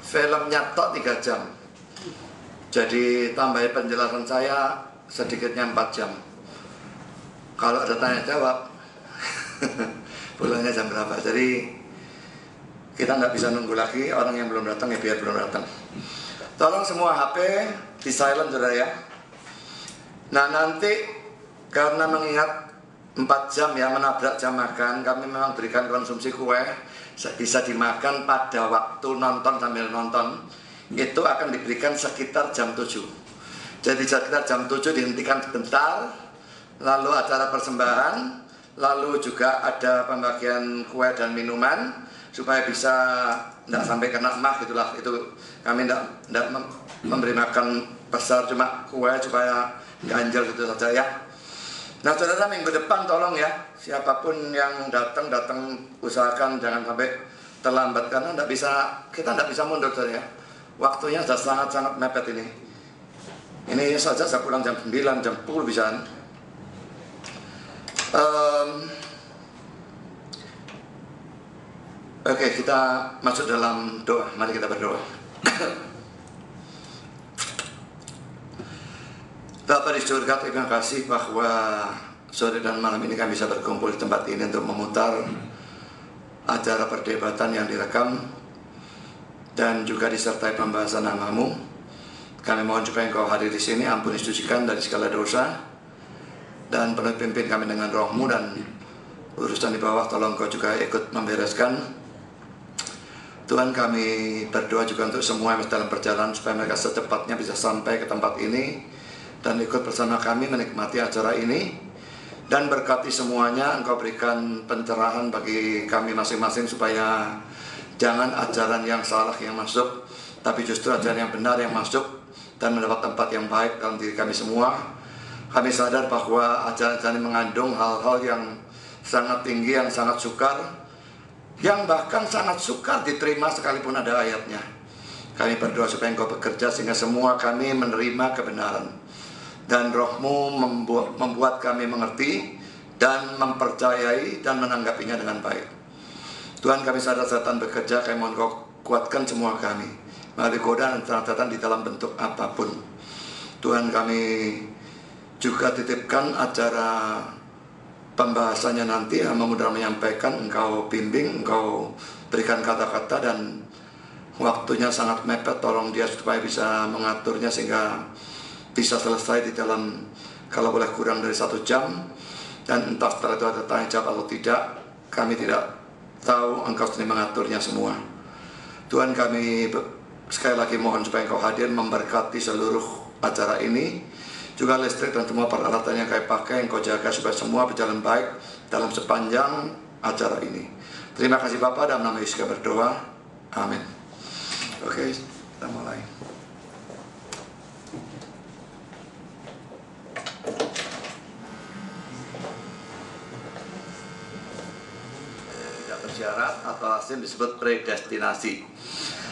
Filmnya tok 3 jam. Jadi tambahin penjelasan saya sedikitnya 4 jam. Kalau ada tanya jawab pulangnya jam berapa. Jadi kita nggak bisa nunggu lagi. Orang yang belum datang ya biar belum datang. Tolong semua HP di silent saudara ya. Nah nanti karena mengingat 4 jam ya menabrak jam makan, kami memang berikan konsumsi kue bisa dimakan pada waktu nonton sambil nonton. Itu akan diberikan sekitar jam 7. Jadi sekitar jam 7 dihentikan sebentar, lalu acara persembahan, lalu juga ada pembagian kue dan minuman supaya bisa tidak sampai kena emah gitulah. Itu kami tidak memberi makan besar, cuma kue supaya ganjel gitu saja ya. Nah saudara, minggu depan tolong ya, siapapun yang datang usahakan jangan sampai terlambat, karena kita tidak bisa mundur saja ya. Waktunya sudah sangat mepet ini. Ini saja saya pulang jam 9, jam 10 bisa. Oke, kita masuk dalam doa. Mari kita berdoa. Bapa di surga, terima kasih bahwa sore dan malam ini kami bisa berkumpul di tempat ini untuk memutar acara perdebatan yang direkam dan juga disertai pembahasan namamu. Kami mohon supaya Engkau hadir di sini, ampuni sucikan dari segala dosa, dan penuh pimpin kami dengan roh-Mu, dan urusan di bawah tolong Engkau juga ikut membereskan. Tuhan, kami berdoa juga untuk semua yang dalam perjalanan supaya mereka secepatnya bisa sampai ke tempat ini dan ikut bersama kami menikmati acara ini. Dan berkati semuanya, Engkau berikan pencerahan bagi kami masing-masing supaya jangan ajaran yang salah yang masuk, tapi justru ajaran yang benar yang masuk dan mendapat tempat yang baik dalam diri kami semua. Kami sadar bahwa ajaran-ajaran ini mengandung hal-hal yang sangat tinggi, yang sangat sukar, yang bahkan sangat sukar diterima sekalipun ada ayatnya. Kami berdoa supaya Engkau bekerja sehingga semua kami menerima kebenaran, dan roh-Mu membuat kami mengerti dan mempercayai dan menanggapinya dengan baik. Tuhan, kami sadar setan bekerja, kami mohon Kau kuatkan semua kami melalui godaan dan setan di dalam bentuk apapun. Tuhan, kami juga titipkan acara pembahasannya nanti, mudah menyampaikan, Engkau bimbing, Engkau berikan kata-kata, dan waktunya sangat mepet. Tolong dia supaya bisa mengaturnya sehingga bisa selesai di dalam, kalau boleh kurang dari 1 jam. Dan entah setelah itu ada tanya jawab atau tidak, kami tidak tahu. Engkau sendiri mengaturnya semua. Tuhan, kami sekali lagi mohon supaya Engkau hadir memberkati seluruh acara ini, juga listrik dan semua peralatan yang kami pakai. Engkau jaga supaya semua berjalan baik dalam sepanjang acara ini. Terima kasih Bapa, dalam nama Yesus kami berdoa. Amin. Oke, kita mulai. Syarat atau hasil disebut predestinasi.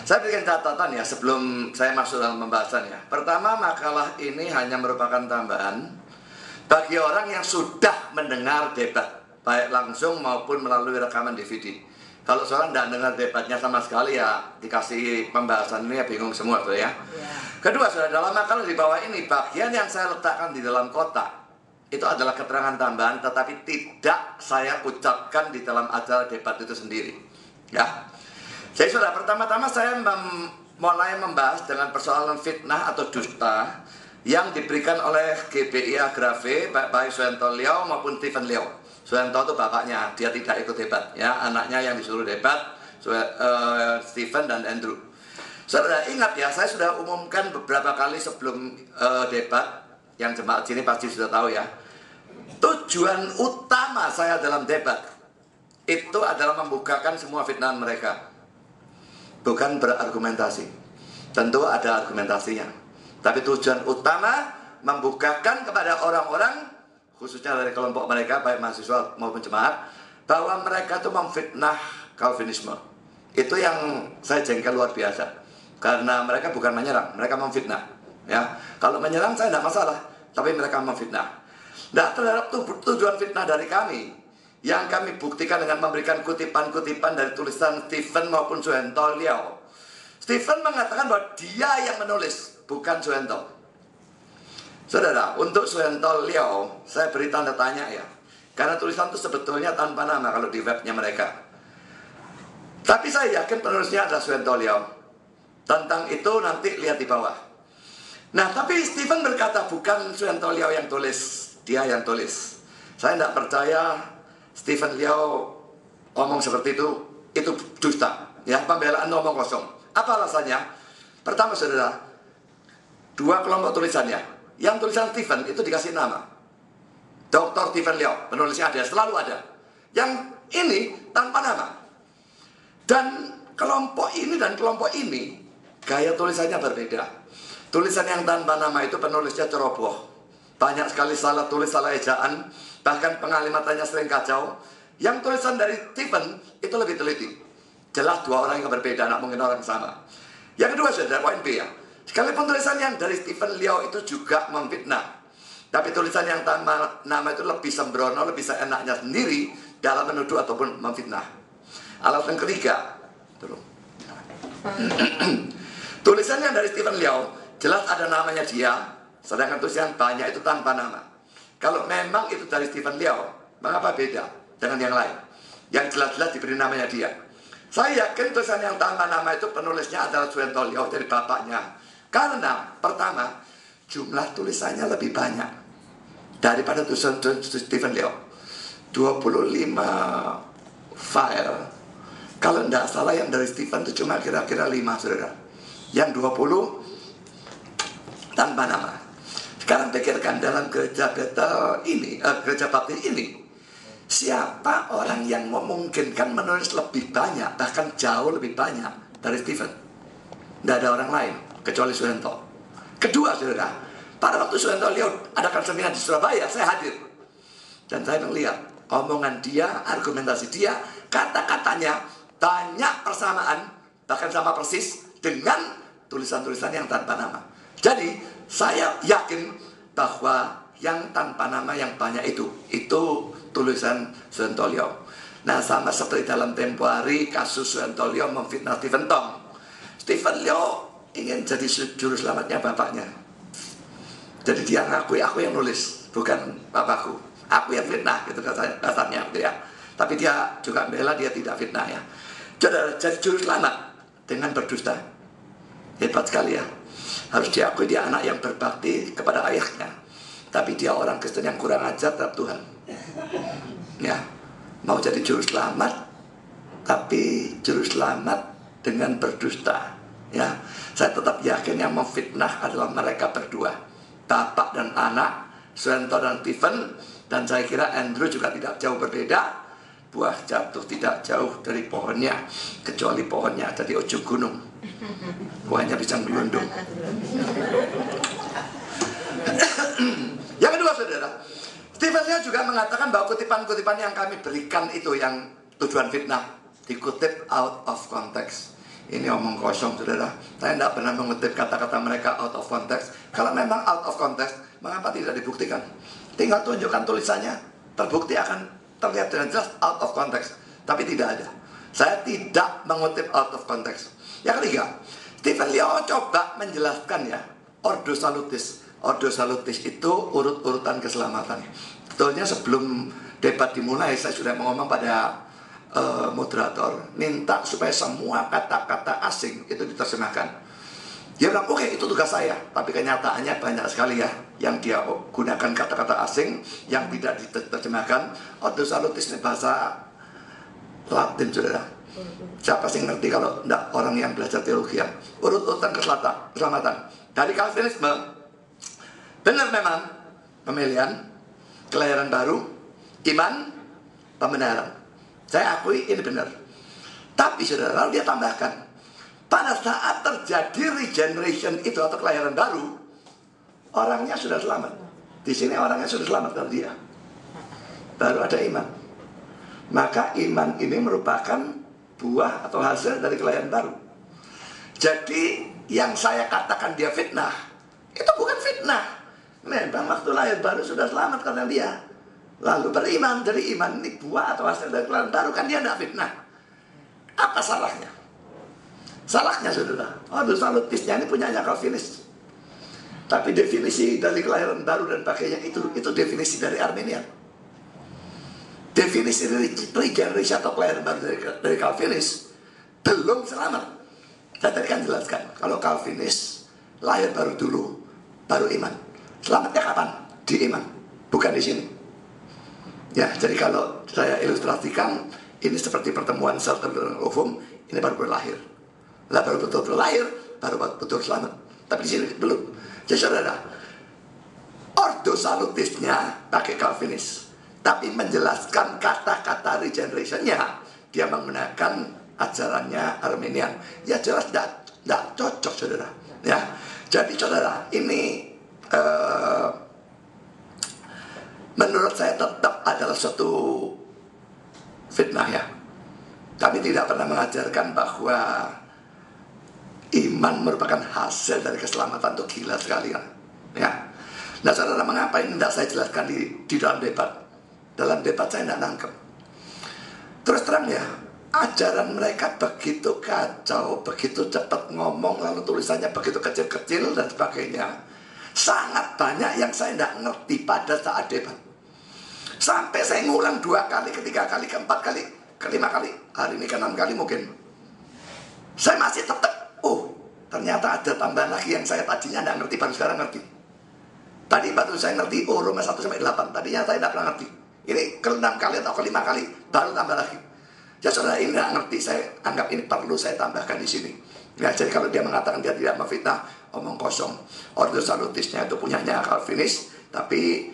Saya bikin catatan ya sebelum saya masuk dalam pembahasan ya. Pertama, makalah ini hanya merupakan tambahan bagi orang yang sudah mendengar debat, baik langsung maupun melalui rekaman DVD. Kalau seorang tidak dengar debatnya sama sekali, ya dikasih pembahasan ini ya bingung semua tuh ya. Kedua, sudah dalam makalah di bawah ini, bagian yang saya letakkan di dalam kotak itu adalah keterangan tambahan, tetapi tidak saya ucapkan di dalam acara debat itu sendiri ya. Jadi sudah pertama-tama saya mulai membahas dengan persoalan fitnah atau dusta yang diberikan oleh GBI Agrave, baik Suyanto Liao maupun Stephen Liao. Suyanto itu bapaknya, dia tidak ikut debat ya, anaknya yang disuruh debat, Stephen dan Andrew. Saudara ingat ya, saya sudah umumkan beberapa kali sebelum debat, yang jemaat sini pasti sudah tahu ya. Tujuan utama saya dalam debat itu adalah membukakan semua fitnahan mereka, bukan berargumentasi. Tentu ada argumentasinya, tapi tujuan utama membukakan kepada orang-orang, khususnya dari kelompok mereka, baik mahasiswa maupun jemaat, bahwa mereka itu memfitnah Calvinisme. Itu yang saya jengkel luar biasa, karena mereka bukan menyerang, mereka memfitnah ya. Kalau menyerang saya tidak masalah, tapi mereka memfitnah. Nah, terhadap tujuan fitnah dari kami, yang kami buktikan dengan memberikan kutipan-kutipan dari tulisan Stephen maupun Suhento Liao. Stephen mengatakan bahwa dia yang menulis, bukan Suhento. Saudara, untuk Suhento Liao, saya beri tanda tanya ya. Karena tulisan itu sebetulnya tanpa nama kalau di webnya mereka. Tapi saya yakin penulisnya adalah Suhento Liao. Tentang itu nanti lihat di bawah. Nah, tapi Stephen berkata bukan Suhento Liao yang tulis, dia yang tulis. Saya tidak percaya Stephen Liao ngomong seperti itu dusta. Ya, pembelaan ngomong kosong. Apa alasannya? Pertama, saudara, dua kelompok tulisannya. Yang tulisan Stephen itu dikasih nama. Dr. Stephen Liao, penulisnya ada, selalu ada. Yang ini tanpa nama. Dan kelompok ini dan kelompok ini, gaya tulisannya berbeda. Tulisan yang tanpa nama itu penulisnya ceroboh. Banyak sekali salah tulis, salah ejaan. Bahkan pengalimatannya sering kacau. Yang tulisan dari Stephen itu lebih teliti. Jelas dua orang yang berbeda, tidak mungkin orang sama. Yang kedua, saudara, poin B ya. Sekalipun tulisan yang dari Stephen Liao itu juga memfitnah. Tapi tulisan yang tanpa nama itu lebih sembrono, lebih seenaknya sendiri dalam menuduh ataupun memfitnah. Alasan ketiga, tulisan yang dari Stephen Liao jelas ada namanya dia, sedangkan tulisan banyak itu tanpa nama. Kalau memang itu dari Stephen Liao, mengapa beda dengan yang lain? Yang jelas-jelas diberi namanya dia. Saya yakin tulisan yang tanpa nama itu penulisnya adalah Suhento Liao dari bapaknya. Karena pertama, jumlah tulisannya lebih banyak daripada tulisan Stephen Liao. 25 file. Kalau tidak salah yang dari Stephen itu cuma kira-kira 5, saudara. Yang 20 tanpa nama. Sekarang pikirkan dalam gereja Bethel ini, gereja baptis ini, siapa orang yang memungkinkan menulis lebih banyak, bahkan jauh lebih banyak dari Stephen? Tidak ada orang lain kecuali Suhento. Kedua, saudara, pada waktu Suhento Liao adakan seminar di Surabaya, saya hadir. Dan saya melihat omongan dia, argumentasi dia, kata-katanya banyak persamaan, bahkan sama persis dengan tulisan-tulisan yang tanpa nama. Jadi, saya yakin bahwa yang tanpa nama yang banyak itu tulisan Suhento Liao. Nah, sama seperti dalam tempo hari kasus Suhento Liao memfitnah Stephen Tong. Stephen Liao ingin jadi juru selamatnya bapaknya. Jadi dia ngakui, aku yang nulis, bukan bapakku. Aku yang fitnah, gitu katanya, gitu ya. Tapi dia juga bela, dia tidak fitnah ya. Jadi juru selamat dengan berdusta. Hebat sekali ya. Harus diakui dia anak yang berbakti kepada ayahnya. Tapi dia orang Kristen yang kurang ajar terhadap Tuhan. Ya, mau jadi juru selamat, tapi juru selamat dengan berdusta. Ya, saya tetap yakin yang memfitnah adalah mereka berdua, bapak dan anak, Suhento dan Stephen. Dan saya kira Andrew juga tidak jauh berbeda. Buah jatuh tidak jauh dari pohonnya, kecuali pohonnya ada di ujung gunung. Buahnya bisa melundung. Yang kedua, saudara, Stephen Liao juga mengatakan bahwa kutipan-kutipan yang kami berikan itu yang tujuan fitnah dikutip out of context. Ini omong kosong, saudara. Saya tidak pernah mengutip kata-kata mereka out of context. Kalau memang out of context, mengapa tidak dibuktikan? Tinggal tunjukkan tulisannya, terbukti akan terlihat dengan jelas out of context. Tapi tidak ada. Saya tidak mengutip out of context. Yang ketiga, Stephen Liao coba menjelaskan ya, Ordo Salutis. Ordo Salutis itu urut-urutan keselamatan. Betulnya sebelum debat dimulai, saya sudah ngomong pada moderator, minta supaya semua kata-kata asing itu diterjemahkan. Dia bilang, oke, itu tugas saya. Tapi kenyataannya banyak sekali ya yang dia gunakan kata-kata asing yang tidak diterjemahkan. Ordo Salutis ini bahasa Latin, saudara. Siapa sih ngerti kalau tidak orang yang belajar teologi ya? Urut-urutan keselamatan. Dari Calvinisme, benar memang pemilihan, kelahiran baru, iman, pembenaran. Saya akui ini benar. Tapi saudara, lalu dia tambahkan, pada saat terjadi regeneration itu atau kelahiran baru, orangnya sudah selamat. Di sini orangnya sudah selamat kalau dia. Baru ada iman. Maka iman ini merupakan buah atau hasil dari kelahiran baru. Jadi yang saya katakan dia fitnah, itu bukan fitnah. Memang waktu lahir baru sudah selamat karena dia lalu beriman. Dari iman ini buah atau hasil dari kelahiran baru, kan dia tidak fitnah. Apa salahnya? Salahnya saudara, Ordus Salutisnya ini punyanya Calvinis. Tapi definisi dari kelahiran baru dan pakainya itu definisi dari Arminian. Definisi dari regenerasi atau kelahiran baru dari Calvinis belum selamat. Saya tadi kan jelaskan, kalau Calvinis lahir baru dulu, baru iman. Selamatnya kapan? Di iman, bukan di sini. Ya, jadi kalau saya ilustrasikan, ini seperti pertemuan sel dan ovum, ini baru lahir. Lah baru betul-betul lahir, baru betul selamat. Tapi di sini belum. Jadi saudara, Ordus Salutisnya pakai Calvinis, tapi menjelaskan kata-kata regeneration-nya, dia menggunakan ajarannya Arminian. Ya jelas tidak cocok saudara. Ya, jadi saudara, ini menurut saya tetap adalah suatu fitnah ya. Kami tidak pernah mengajarkan bahwa iman merupakan hasil dari keselamatan. Itu gila sekali kan ya. Nah saudara, mengapa ini tidak saya jelaskan di dalam debat. Dalam debat saya tidak nangkep. Terus terang ya, ajaran mereka begitu kacau, begitu cepat ngomong, lalu tulisannya begitu kecil-kecil dan sebagainya. Sangat banyak yang saya tidak ngerti pada saat debat. Sampai saya ngulang 2 kali, 3 kali, 4 kali, 5 kali, hari ini ke-6 kali mungkin. Saya masih tetap, ternyata ada tambahan lagi yang saya tadinya tidak ngerti, baru sekarang ngerti. Tadi baru saya ngerti, Roma 1-8, tadinya saya tidak pernah ngerti. Ini ke-6 kali atau ke-5 kali, baru tambah lagi. Ya saudara, ini tidak ngerti, saya anggap ini perlu saya tambahkan di sini. Ya, jadi kalau dia mengatakan dia tidak memfitnah, omong kosong. Ordus Salutisnya itu punyanya Calvinis, tapi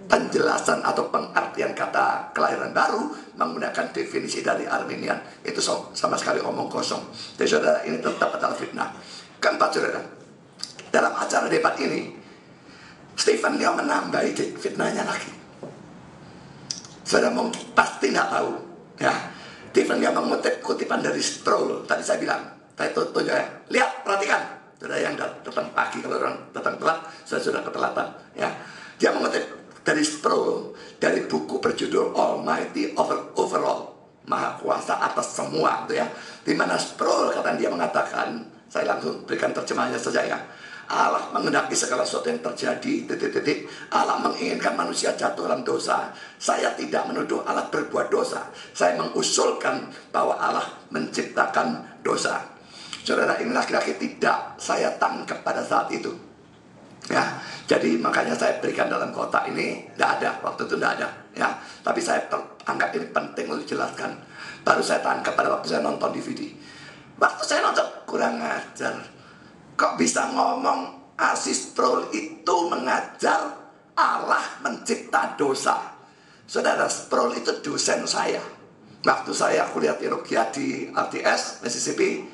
penjelasan atau pengertian kata kelahiran baru menggunakan definisi dari Arminian, itu sama sekali omong kosong. Jadi saudara, ini tetap adalah fitnah. Keempat saudara, dalam acara debat ini Stephen Leo menambahi fitnahnya lagi. Saudara mungkin pasti tidak tahu ya, Stephen Leo mengutip kutipan dari Sproul. Tadi saya bilang, saya tunjuk ya, lihat, perhatikan saudara yang datang pagi, kalau orang datang telat saya sudah ketelatan ya. Dia mengutip dari Sproul, dari buku berjudul Almighty Overall, Maha Kuasa atas semua, itu ya. Di mana Sproul dia mengatakan, saya langsung berikan terjemahannya saja ya. Allah menghendaki segala sesuatu yang terjadi, Allah menginginkan manusia jatuh dalam dosa. Saya tidak menuduh Allah berbuat dosa. Saya mengusulkan bahwa Allah menciptakan dosa. Saudara, ini laki-laki tidak saya tangkap pada saat itu. Ya, jadi makanya saya berikan dalam kotak ini, tidak ada, waktu itu tidak ada ya. Tapi saya anggap ini penting untuk jelaskan. Baru saya tangkap pada waktu saya nonton DVD. Waktu saya nonton, kurang ajar. Kok bisa ngomong Sproul itu mengajar Allah mencipta dosa. Saudara, Sproul itu dosen saya. Waktu saya kuliah teologi di RTS, Mississippi,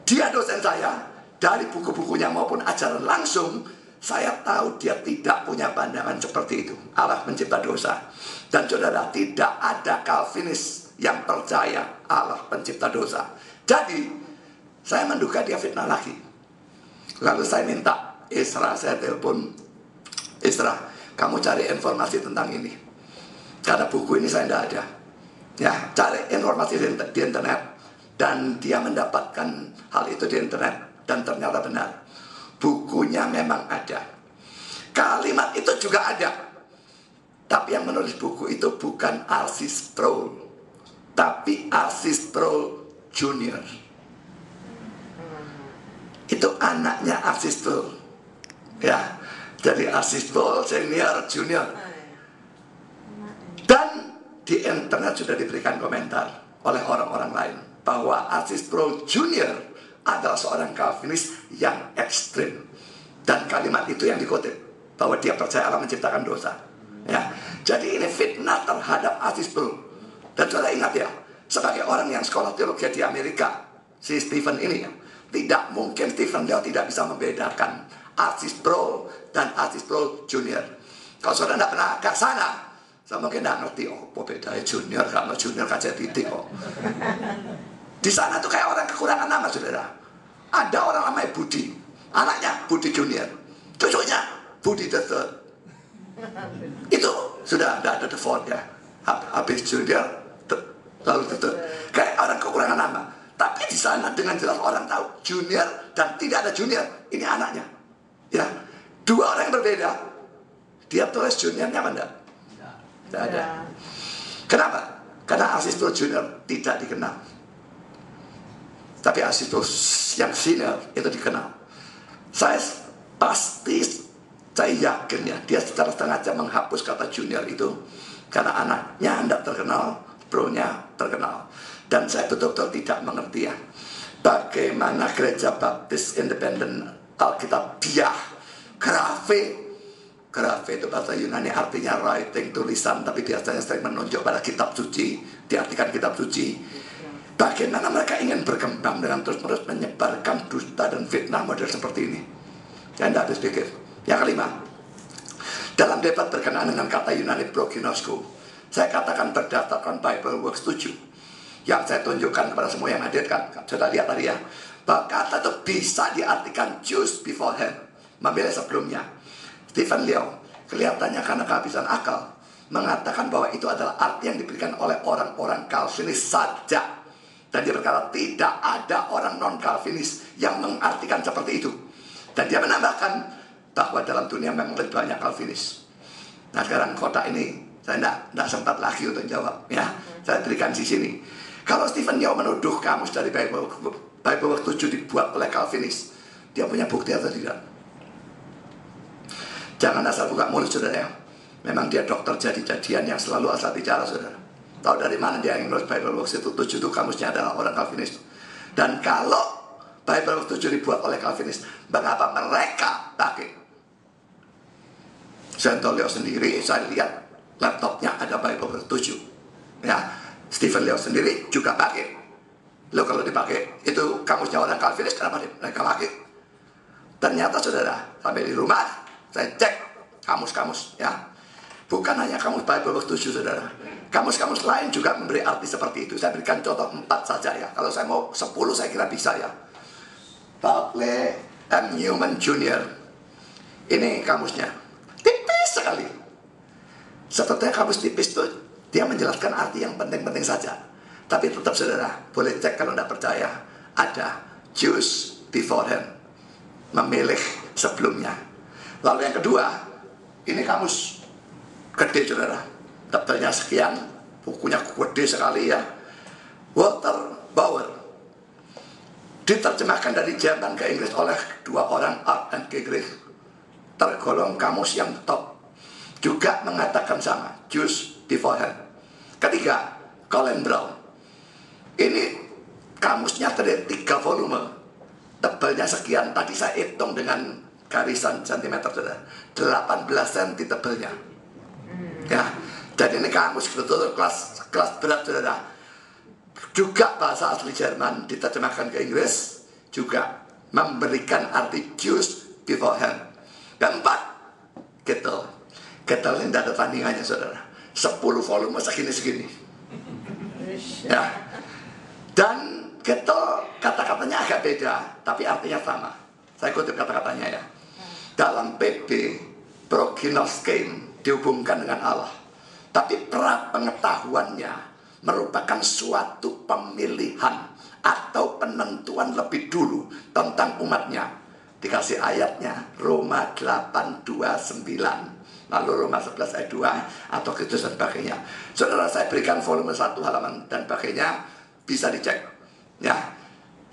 dia dosen saya. Dari buku-bukunya maupun ajaran langsung, saya tahu dia tidak punya pandangan seperti itu. Allah mencipta dosa. Dan saudara, tidak ada Calvinis yang percaya Allah pencipta dosa. Jadi, saya menduga dia fitnah lagi. Lalu saya minta Isra, saya telepon Isra, kamu cari informasi tentang ini. Karena buku ini saya tidak ada. Ya, cari informasi di internet. Dan dia mendapatkan hal itu di internet. Dan ternyata benar, bukunya memang ada, kalimat itu juga ada. Tapi yang menulis buku itu bukan R.C. Sproul, tapi R.C. Sproul Junior. Itu anaknya R.C. Sproul ya. Jadi R.C. Sproul Senior, Junior. Dan di internet sudah diberikan komentar oleh orang-orang lain bahwa R.C. Sproul Junior adalah seorang Calvinis yang ekstrim. Dan kalimat itu yang dikutip, bahwa dia percaya Allah menciptakan dosa ya. Jadi ini fitnah terhadap R.C. Sproul. Dan saudara ingat ya, sebagai orang yang sekolah teologi di Amerika, si Stephen ini ya, tidak mungkin Stephen Leo tidak bisa membedakan R.C. Sproul dan R.C. Sproul Junior. Kalau saudara tidak pernah ke sana, saya mungkin tidak ngerti, apa bedanya junior sama junior kaca titik kok. Di sana tuh kayak orang kekurangan nama saudara. Ada orang namanya Budi, anaknya Budi Junior, cucunya Budi the Third. Itu sudah tidak ada the fourth ya. Habis junior, lalu itu kayak orang kekurangan nama. Tapi di sana dengan jelas orang tahu junior dan tidak ada junior, ini anaknya. Ya, dua orang yang berbeda. Dia tulis juniornya apa enggak? Tidak ada. Kenapa? Karena arsitektur junior tidak dikenal. Tapi arsitektur yang senior itu dikenal. Saya yakin ya, dia secara sengaja menghapus kata junior itu karena anaknya tidak terkenal, bro-nya terkenal. Dan saya betul-betul tidak mengerti ya, bagaimana gereja baptis independen Alkitabiah, grafe itu bahasa Yunani artinya writing, tulisan, tapi biasanya sering menunjuk pada kitab suci, diartikan kitab suci. Bagaimana mereka ingin berkembang dengan terus-menerus menyebarkan dusta dan fitnah model seperti ini. Saya tidak habis pikir. Yang kelima, dalam debat berkenaan dengan kata Yunani proginosko, saya katakan berdasarkan Bible Works 7 yang saya tunjukkan kepada semua yang hadir kan, sudah lihat tadi ya, bahwa kata itu bisa diartikan choose beforehand, memilih sebelumnya. Stephen Leo kelihatannya karena kehabisan akal mengatakan bahwa itu adalah arti yang diberikan oleh orang-orang Calvinis saja, dan dia berkata tidak ada orang non-Calvinis yang mengartikan seperti itu. Dan dia menambahkan bahwa dalam dunia memang lebih banyak Calvinis. Nah sekarang kotak ini saya tidak sempat lagi untuk jawab ya, saya berikan di sini. Kalau Stephen Leo menuduh kamus dari Bible Works 7 dibuat oleh Calvinis, dia punya bukti atau tidak? Jangan asal buka mulut saudara ya. Memang dia dokter jadi-jadian yang selalu asal bicara saudara. Tahu dari mana dia yang menulis Bible Works itu 7 itu kamusnya adalah orang Calvinis. Dan kalau Bible Works 7 dibuat oleh Calvinis, mengapa mereka pakai? Santolio sendiri, saya lihat laptopnya ada Bible Works 7 ya. Stephen Leo sendiri juga pakai. Lo kalau dipakai itu kamusnya orang Calvinis, kenapa mereka pakai? Ternyata saudara, sampai di rumah saya cek kamus-kamus ya. Bukan hanya kamus Bible Works 7 saudara, kamus-kamus lain juga memberi arti seperti itu. Saya berikan contoh 4 saja ya. Kalau saya mau 10 saya kira bisa ya. Barclay M. Newman Jr. Ini kamusnya tipis sekali. Sebetulnya kamus tipis itu dia menjelaskan arti yang penting-penting saja. Tapi tetap saudara, boleh cek kalau tidak percaya. Ada choose beforehand, memilih sebelumnya. Lalu yang kedua, ini kamus gede saudara, daftarnya sekian, bukunya gede sekali ya. Walter Bauer, diterjemahkan dari Jerman ke Inggris oleh 2 orang, Art and Gigrick, tergolong kamus yang top. Juga mengatakan sama, choose beforehand. Ketiga, Colin Brown. Ini kamusnya terdiri 3 volume, tebalnya sekian. Tadi saya hitung dengan garisan sentimeter saudara, 18 cm tebalnya ya. Dan ini kamus betul-betul kelas berat saudara. Juga bahasa asli Jerman diterjemahkan ke Inggris, juga memberikan arti choose beforehand. Keempat, Gettel ini tidak ada tandingannya saudara, 10 volume segini-segini ya. Dan Gettel kata-katanya agak beda, tapi artinya sama. Saya kutip kata-katanya ya. Dalam PB, prognoskein dihubungkan dengan Allah, tapi pengetahuannya merupakan suatu pemilihan atau penentuan lebih dulu tentang umatnya. Dikasih ayatnya Roma 8:29, lalu Roma 11 ayat 2 atau Kristus dan sebagainya. Saudara, saya berikan volume 1 halaman dan sebagainya, bisa dicek ya.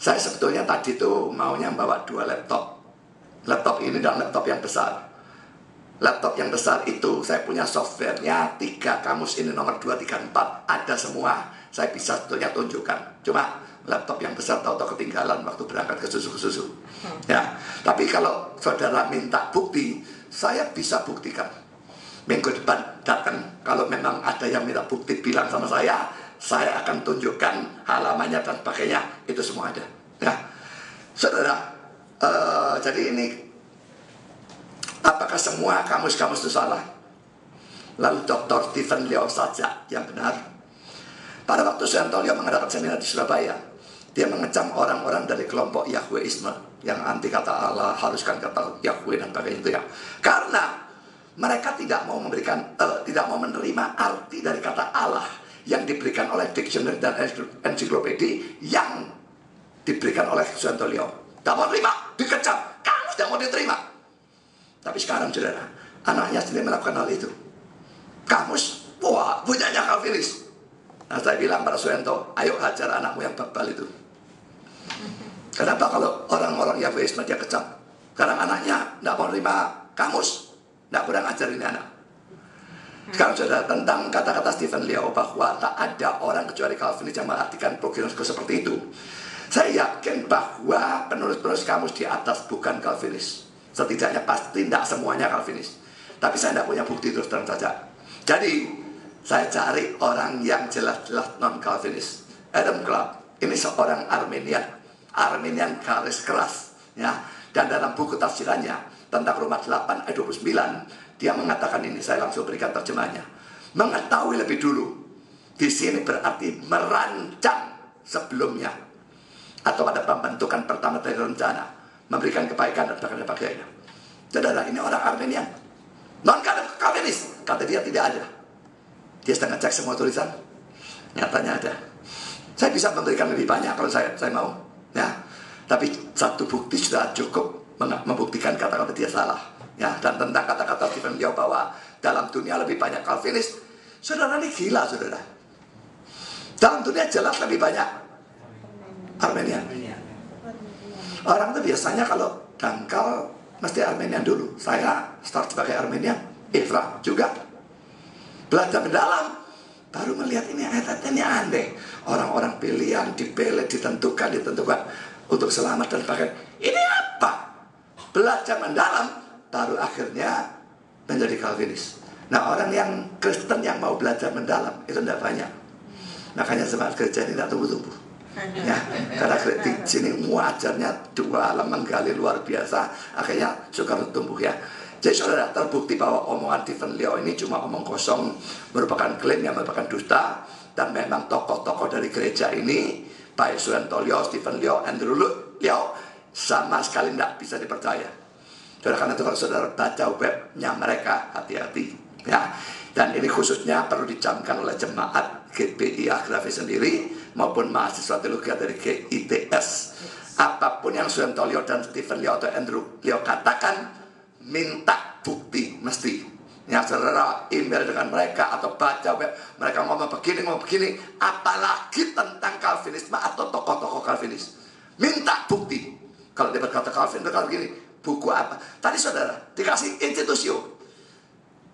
Saya sebetulnya tadi tuh maunya bawa 2 laptop ini dan laptop yang besar. Laptop yang besar itu saya punya softwarenya 3 kamus ini nomor 2, 3, 4 ada semua. Saya bisa sebetulnya tunjukkan. Cuma laptop yang besar tahu-tahu ketinggalan waktu berangkat ke susu. Ya. Tapi kalau saudara minta bukti, saya bisa buktikan. Minggu depan datang, kalau memang ada yang minta bukti bilang sama saya akan tunjukkan halamannya dan sebagainya. Itu semua ada ya. Saudara, jadi ini apakah semua kamus-kamus itu salah? Lalu Dr. Stephen Leo saja yang benar? Pada waktu Santolio mengadakan seminar di Surabaya, dia mengecam orang-orang dari kelompok Yahweisme yang anti kata Allah, haruskan kata Yahweh dan sebagainya itu ya. Karena Mereka tidak mau menerima arti dari kata Allah yang diberikan oleh dictionary dan ensiklopedia yang diberikan oleh Suyanto Lyo. Tidak mau terima, dikecam. Kamu tidak mau diterima. Tapi sekarang saudara, anaknya sendiri melakukan hal itu. Kamus, wah, punyanya Calvinis. Nah, saya bilang pada Suyanto, ayo hajar anakmu yang bebal itu. Kenapa kalau orang-orang Yahwisme dia kecam? Karena anaknya tidak mau terima kamus, tidak kurang ajar ini anak. Sekarang saudara, tentang kata-kata Stephen Lyo bahwa tak ada orang kecuali Calvinis yang mengartikan prognosisku seperti itu. Saya yakin bahwa penulis-penulis kamus di atas bukan Calvinis. Setidaknya pasti tidak semuanya Calvinis. Tapi saya tidak punya bukti terus terang saja. Jadi saya cari orang yang jelas-jelas non-Calvinis. Adam Clark, ini seorang Armenian garis keras, ya. Dan dalam buku tafsirannya tentang Roma 8 ayat 29, dia mengatakan ini, saya langsung berikan terjemahnya. Mengetahui lebih dulu, di sini berarti merancang sebelumnya, atau pada pembentukan pertama dari rencana, memberikan kebaikan dan sebagainya. Saudara, ini orang Armenian, non-Calvinis, kata dia tidak ada. Dia sedang ngecek semua tulisan, nyatanya ada. Saya bisa memberikan lebih banyak kalau saya mau, ya. Tapi satu bukti sudah cukup membuktikan kata-kata dia salah, ya. Dan tentang kata-kata Stephen Lyo bahwa dalam dunia lebih banyak Calvinis, saudara, ini gila, saudara. Dalam dunia jelas lebih banyak Armenian. Orang itu biasanya kalau dangkal mesti Armenian dulu. Saya start sebagai Armenian, Ifrah juga. Belajar mendalam, baru melihat ini ayat-ayatnya aneh. Orang-orang pilihan, dipilih, ditentukan untuk selamat dan sebagainya. Ini apa? Belajar mendalam, baru akhirnya menjadi Calvinis. Nah, orang yang Kristen yang mau belajar mendalam itu tidak banyak. Makanya semangat gereja ini tidak tumbuh-tumbuh, ya. Karena di sini muajarnya dua alam menggali luar biasa, akhirnya suka tumbuh, ya. Jadi saudara, terbukti bahwa omongan Stephen Lyo ini cuma omong kosong, merupakan klaim yang merupakan dusta. Dan memang tokoh-tokoh dari gereja ini, baik Suyanto Lyo, Stephen Lyo, Andrew Lyo, sama sekali tidak bisa dipercaya. Karena itu kalau saudara baca webnya mereka, hati-hati, ya. Dan ini khususnya perlu dicamkan oleh jemaat GBI Agrafi sendiri maupun mahasiswa teologi dari GITS. Apapun yang Suyanto Lyo dan Stephen Lyo atau Andrew Lyo katakan, minta bukti mesti. Ya, saudara email dengan mereka atau baca web mereka ngomong begini, apalagi tentang Calvinisme atau tokoh-tokoh Calvinis, minta bukti. Kalau dia berkata Calvin berkata begini, buku apa? Tadi saudara dikasih institusio,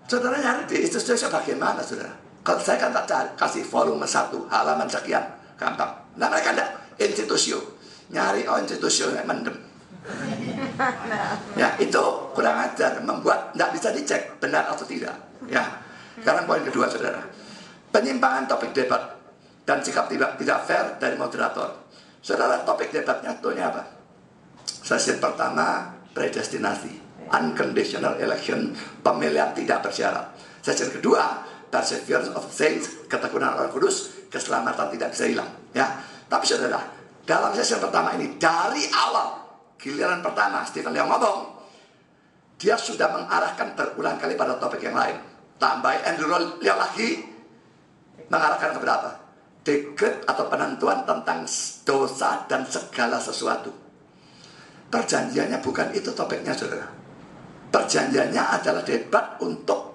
saudara nyari di institusio bagaimana, saudara? Kalau saya kan tak cari, kasih volume 1 halaman sekian, gampang. Nah, mereka enggak, institusio, nyari institusio yang mendem. Ya, itu kurang ajar, membuat tidak bisa dicek benar atau tidak, ya. Sekarang poin kedua, saudara, penyimpangan topik debat dan sikap tidak fair dari moderator. Saudara, topik debatnya tentunya apa? Sesi pertama, predestinasi, unconditional election, pemilihan tidak bersyarat. Sesi kedua, perseverance of saints, ketekunan Roh Kudus, keselamatan tidak bisa hilang, ya. Tapi saudara, dalam sesi pertama ini dari awal, giliran pertama Stephen Lyo ngomong, dia sudah mengarahkan berulang kali pada topik yang lain. Tambah Andrew Lyo lagi mengarahkan ke berapa? Dekret atau penentuan tentang dosa dan segala sesuatu. Perjanjiannya bukan itu topiknya, saudara. Perjanjiannya adalah debat untuk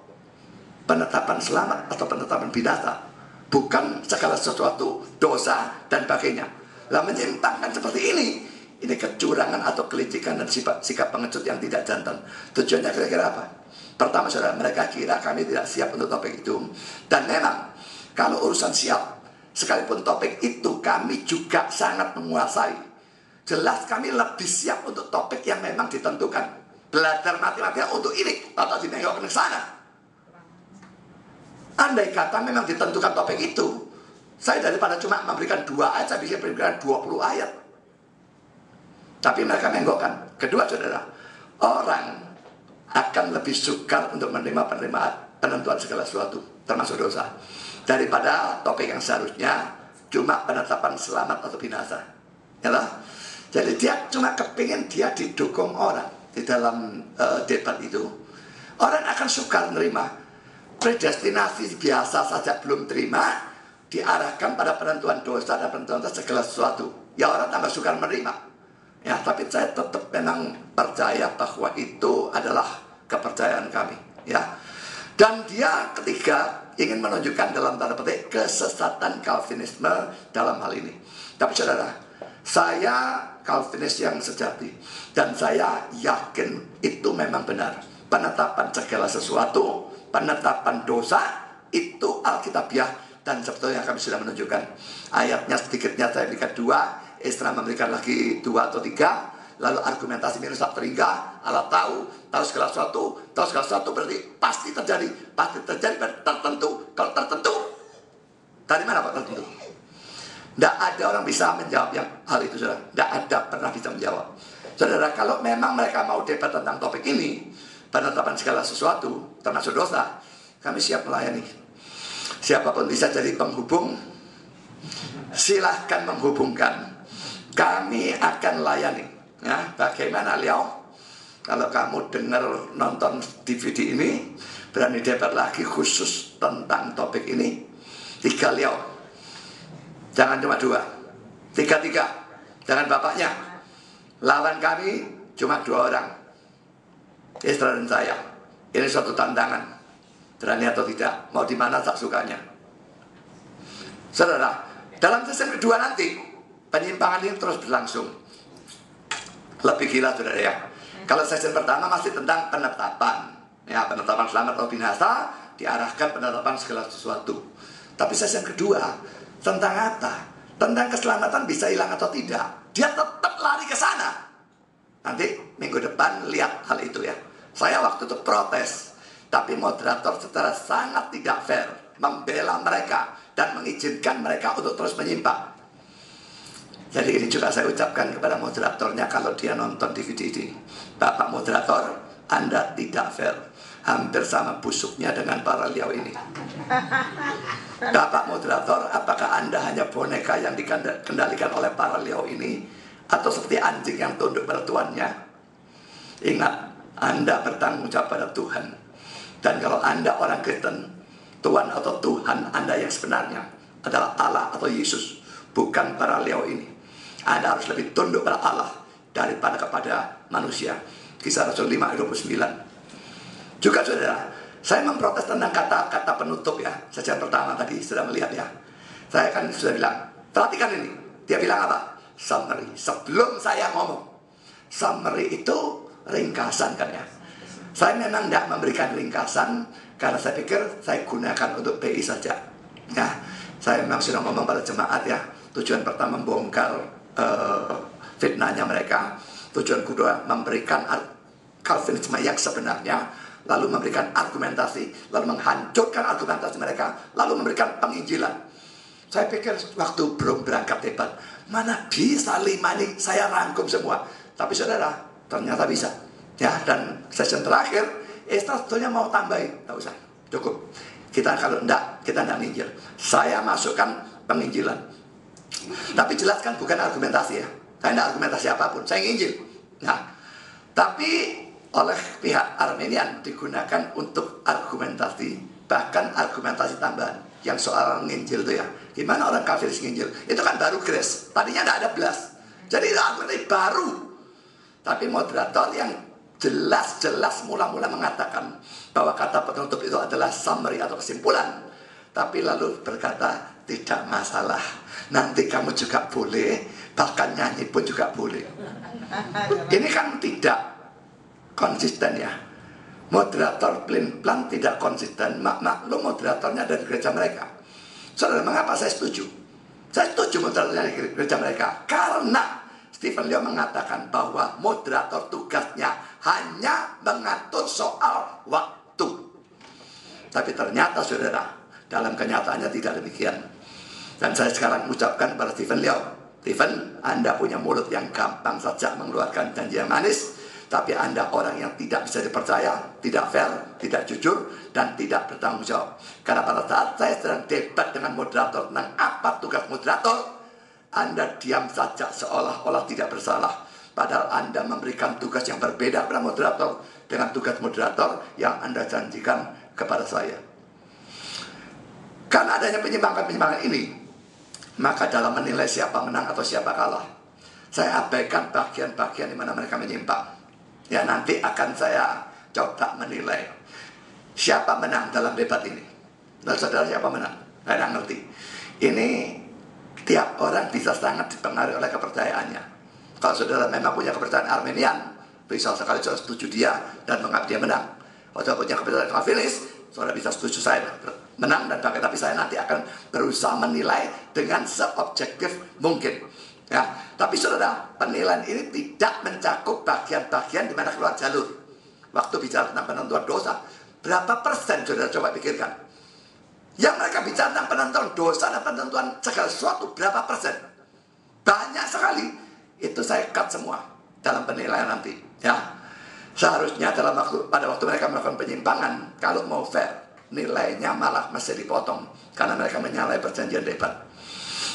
penetapan selamat atau penetapan binasa, bukan segala sesuatu, dosa dan sebagainya. Lah, menyimpangkan seperti ini kecurangan atau kelicikan dan sikap pengecut yang tidak jantan. Tujuannya kira-kira apa? Pertama, saudara, mereka kira kami tidak siap untuk topik itu. Dan memang kalau urusan siap, sekalipun topik itu kami juga sangat menguasai. Jelas kami lebih siap untuk topik yang memang ditentukan. Belajar matematika untuk ini atau ditengok ke sana. Andai kata memang ditentukan topik itu, saya daripada cuma memberikan 2 ayat, saya bisa memberikan 20 ayat. Tapi mereka menggokkan. Kedua, saudara, orang akan lebih sukar untuk menerima penentuan segala sesuatu, termasuk dosa, daripada topik yang seharusnya cuma penetapan selamat atau binasa. Ya, jadi dia cuma kepingin dia didukung orang di dalam debat itu. Orang akan suka menerima. Predestinasi biasa saja belum terima, diarahkan pada penentuan dosa dan penentuan segala sesuatu. Ya orang tambah suka menerima. Ya, tapi saya tetap memang percaya bahwa itu adalah kepercayaan kami. Ya, dan dia ketiga ingin menunjukkan dalam tanda petik kesesatan Calvinisme dalam hal ini. Tapi saudara, saya Calvinis yang sejati, dan saya yakin itu memang benar. Penetapan segala sesuatu, penetapan dosa, itu alkitabiah. Dan sebetulnya kami sudah menunjukkan ayatnya sedikitnya saya berikan 2, Esra memberikan lagi 2 atau 3. Lalu argumentasi minus tak terhingga, Allah tahu segala sesuatu, berarti pasti terjadi tertentu. Kalau tertentu, dari mana Pak tertentu? Tidak ada orang bisa menjawab yang hal itu, saudara. Tidak ada pernah bisa menjawab. Saudara, kalau memang mereka mau debat tentang topik ini, penetapan segala sesuatu, termasuk dosa, kami siap melayani. Siapapun bisa jadi penghubung, silahkan menghubungkan. Kami akan layani. Ya, bagaimana Liao? Kalau kamu dengar nonton DVD ini, berani debat lagi khusus tentang topik ini, 3 Liao. Jangan cuma 2, 3. Jangan bapaknya. Lawan kami cuma 2 orang, Esra dan saya. Ini suatu tantangan. Berani atau tidak, mau di mana tak sukanya. Saudara, dalam sesi kedua nanti penyimpangan ini terus berlangsung. Lebih gila, saudara ya. Kalau sesi pertama masih tentang penetapan, ya, penetapan selamat atau binasa, diarahkan penetapan segala sesuatu. Tapi sesi kedua tentang apa? Tentang keselamatan bisa hilang atau tidak. Dia tetap lari ke sana. Nanti minggu depan lihat hal itu ya. Saya waktu itu protes, tapi moderator secara sangat tidak fair membela mereka dan mengizinkan mereka untuk terus menyimpang. Jadi ini juga saya ucapkan kepada moderatornya kalau dia nonton DVD ini. Bapak moderator, Anda tidak fair. Hampir sama busuknya dengan para Liao ini. Bapak moderator, apakah Anda hanya boneka yang dikendalikan oleh para Liao ini? Atau seperti anjing yang tunduk pada tuannya? Ingat, Anda bertanggung jawab pada Tuhan. Dan kalau Anda orang Kristen, Tuhan atau Tuhan Anda yang sebenarnya adalah Allah atau Yesus, bukan para Liao ini. Anda harus lebih tunduk pada Allah daripada kepada manusia. Kisah Rasul 5:29. Juga saudara, saya memprotes tentang kata-kata penutup ya. Sejak pertama tadi sudah melihat ya. Saya kan sudah bilang, perhatikan ini. Dia bilang apa? Summary. Sebelum saya ngomong, summary itu ringkasan kan ya. Saya memang tidak memberikan ringkasan karena saya pikir saya gunakan untuk PI saja. Ya, saya memang sudah ngomong pada jemaat ya. Tujuan pertama membongkar fitnahnya mereka. Tujuan kedua memberikan Calvinisme yang sebenarnya, lalu memberikan argumentasi, lalu menghancurkan argumentasi mereka, lalu memberikan penginjilan. Saya pikir waktu belum berangkat debat, mana bisa 5 ini saya rangkum semua. Tapi saudara, ternyata bisa. Ya, dan sesi terakhir, Esra sebetulnya mau tambahin, tak usah, cukup. Kita kalau enggak, kita enggak nginjil. Saya masukkan penginjilan. Tapi jelaskan bukan argumentasi ya. Saya enggak argumentasi apapun, saya nginjil. Nah, tapi oleh pihak Armenian digunakan untuk argumentasi, bahkan argumentasi tambahan. Yang soal nginjil itu ya, gimana orang kafir nginjil? Itu kan baru grace, tadinya enggak ada belas. Jadi itu argumentasi baru. Tapi moderator yang jelas-jelas mula-mula mengatakan bahwa kata penutup itu adalah summary atau kesimpulan, tapi lalu berkata tidak masalah, nanti kamu juga boleh, bahkan nyanyi pun juga boleh. Ini kan tidak konsisten ya. Moderator plan tidak konsisten. Maklum moderatornya dari gereja mereka. Saudara, mengapa saya setuju? Saya setuju moderatornya dari gereja mereka karena Stephen Liao mengatakan bahwa moderator tugasnya hanya mengatur soal waktu. Tapi ternyata saudara, dalam kenyataannya tidak demikian. Dan saya sekarang mengucapkan kepada Stephen Liao, Stephen, Anda punya mulut yang gampang saja mengeluarkan janji yang manis, tapi Anda orang yang tidak bisa dipercaya, tidak fair, tidak jujur, dan tidak bertanggung jawab. Karena pada saat saya sedang debat dengan moderator tentang apa tugas moderator, Anda diam saja seolah-olah tidak bersalah. Padahal Anda memberikan tugas yang berbeda kepada moderator dengan tugas moderator yang Anda janjikan kepada saya. Karena adanya penyimpangan-penyimpangan ini, maka dalam menilai siapa menang atau siapa kalah, saya abaikan bagian-bagian di mana mereka menyimpang. Ya, nanti akan saya coba menilai siapa menang dalam debat ini. Nah, saudara, siapa menang? Saya tidak ngerti. Ini tiap orang bisa sangat dipengaruhi oleh kepercayaannya. Kalau saudara memang punya kepercayaan Armenian, bisa sekali saudara setuju dia dan menganggap dia menang. Kalau saudara punya kepercayaan Calvinis, saudara bisa setuju saya menang dan pakai. Tapi saya nanti akan berusaha menilai dengan seobjektif mungkin. Ya, tapi saudara, penilaian ini tidak mencakup bagian-bagian di mana keluar jalur. Waktu bicara tentang penentuan dosa, berapa persen saudara coba pikirkan? Yang mereka bicara tentang penentuan dosa dan penentuan segala sesuatu, berapa persen? Banyak sekali. Itu saya cut semua dalam penilaian nanti. Ya, seharusnya pada waktu mereka melakukan penyimpangan, kalau mau fair, nilainya malah mesti dipotong karena mereka menyalahi perjanjian debat.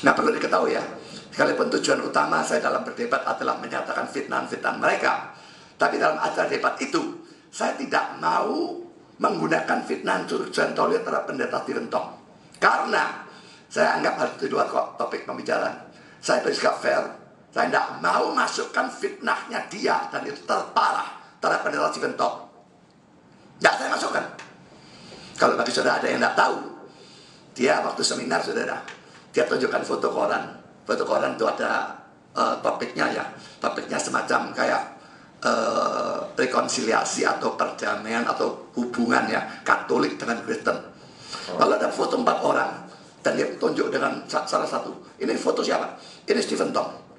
Nah, perlu diketahui ya, sekalipun tujuan utama saya dalam berdebat adalah menyatakan fitnah-fitnah mereka, tapi dalam acara debat itu saya tidak mau menggunakan fitnah Suentolio terhadap pendeta Stephen Tong, karena saya anggap harus di luar topik pembicaraan. Saya bersikap fair. Saya tidak mau masukkan fitnahnya dia, dan itu terparah terhadap pendeta Stephen Tong. Tidak saya masukkan. Kalau bagi saudara ada yang tidak tahu, dia waktu seminar saudara, dia tunjukkan foto koran. Foto koran itu ada topiknya ya. Topiknya semacam kayak rekonsiliasi atau perdamaian atau hubungan ya, Katolik dengan Kristen. Lalu ada foto 4 orang dan dia tunjuk dengan salah satu. Ini foto siapa? Ini Stephen Tong.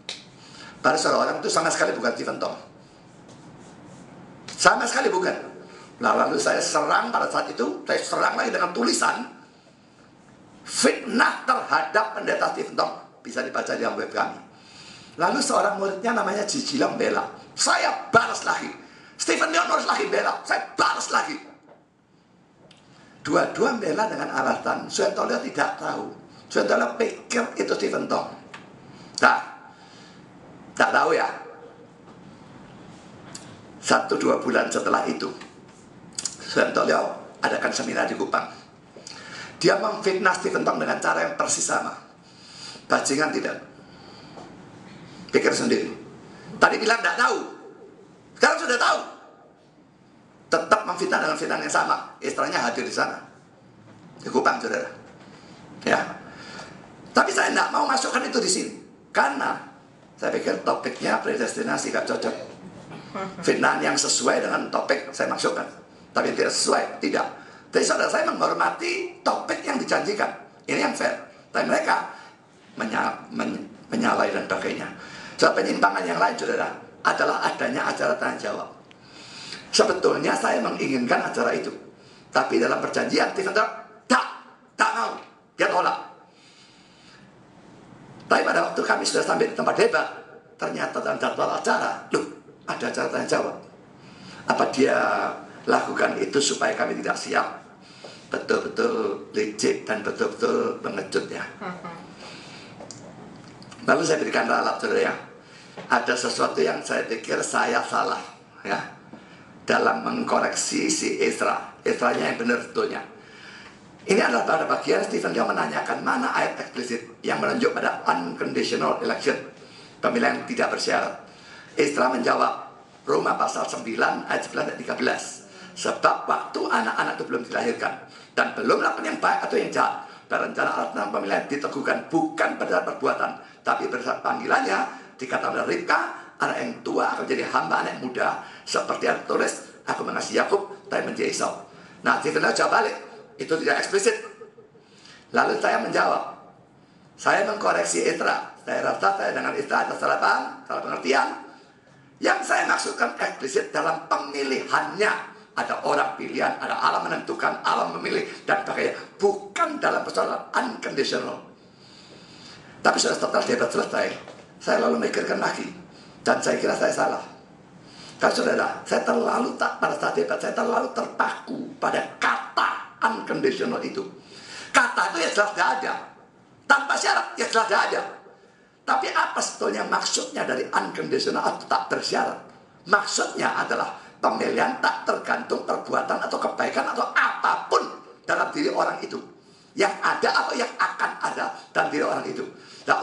Pada seorang itu sama sekali bukan Stephen Tong. Sama sekali bukan. Lalu saya serang pada saat itu, saya serang lagi dengan tulisan fitnah terhadap pendeta Stephen Tong. Bisa dibaca di web kami. Lalu seorang muridnya namanya Gigi bela. Saya balas lagi. Stephen Leon harus lagi bela. Saya balas lagi. Dua-dua bela dengan alasan Suentolio tidak tahu. Suentolio pikir itu Stephen Tong. Nah, tak tahu ya. 1-2 bulan setelah itu, Suentolio adakan seminar di Kupang. Dia memfitnah Stephen Tong dengan cara yang persis sama. Bajingan tidak. Pikir sendiri. Tadi bilang tidak tahu, sekarang sudah tahu. Tetap memfitnah dengan fitnah yang sama. Istilahnya hadir di sana, di Kupang, saudara. Ya. Tapi saya tidak mau masukkan itu di sini, karena saya pikir topiknya predestinasi gak cocok. Fitnah yang sesuai dengan topik saya masukkan, tapi tidak sesuai, tidak. Tapi saudara, saya menghormati topik yang dijanjikan. Ini yang fair. Tapi mereka menyalahi dan sebagainya. So, penyimpangan yang lain, saudara, adalah adanya acara tanya jawab. Sebetulnya saya menginginkan acara itu, tapi dalam perjanjian Stephen Tong tak mau, dia tolak. Tapi pada waktu kami sudah sampai di tempat debat, ternyata dalam jadwal acara, loh, ada acara tanya jawab. Apa dia lakukan itu supaya kami tidak siap? Betul-betul licik dan betul-betul mengejut ya. Lalu saya berikan ralat, saudara ya. Ada sesuatu yang saya pikir saya salah ya, dalam mengkoreksi si Ezra-nya yang benar betulnya. Ini adalah pada bagian Stephen Leon menanyakan mana ayat eksplisit yang menunjuk pada unconditional election, pemilihan tidak bersyarat. Ezra menjawab Roma pasal 9 ayat 11 dan 13. Sebab waktu anak-anak itu belum dilahirkan dan belum melakukan yang baik atau yang jahat, rencana Allah tentang pemilihan diteguhkan bukan berdasar perbuatan, tapi berdasar panggilannya. Dikatakan oleh Ribka, anak yang tua akan menjadi hamba anak yang muda, seperti yang tertulis, aku mengasihi Yakub tapi menjadi Esau. Nah, Stephen jawab balik, itu tidak eksplisit. Lalu saya menjawab, saya mengkoreksi Ezra. Saya rasa saya dengan Ezra ada salah paham, salah pengertian. Yang saya maksudkan eksplisit dalam pemilihannya. Ada orang pilihan, ada Allah menentukan, Allah memilih, dan sebagainya. Bukan dalam persoalan unconditional. Tapi setelah debat selesai, saya lalu mikirkan lagi, dan saya kira saya salah. Karena saudara, saya terlalu pada saat debat, saya terlalu terpaku pada kata unconditional itu. Kata itu ya jelas tidak ada. Tanpa syarat ya jelas tidak ada. Tapi apa sebetulnya maksudnya dari unconditional atau tak bersyarat? Maksudnya adalah pemilihan tak tergantung perbuatan atau kebaikan atau apapun dalam diri orang itu, yang ada atau yang akan ada dalam diri orang itu. Nah,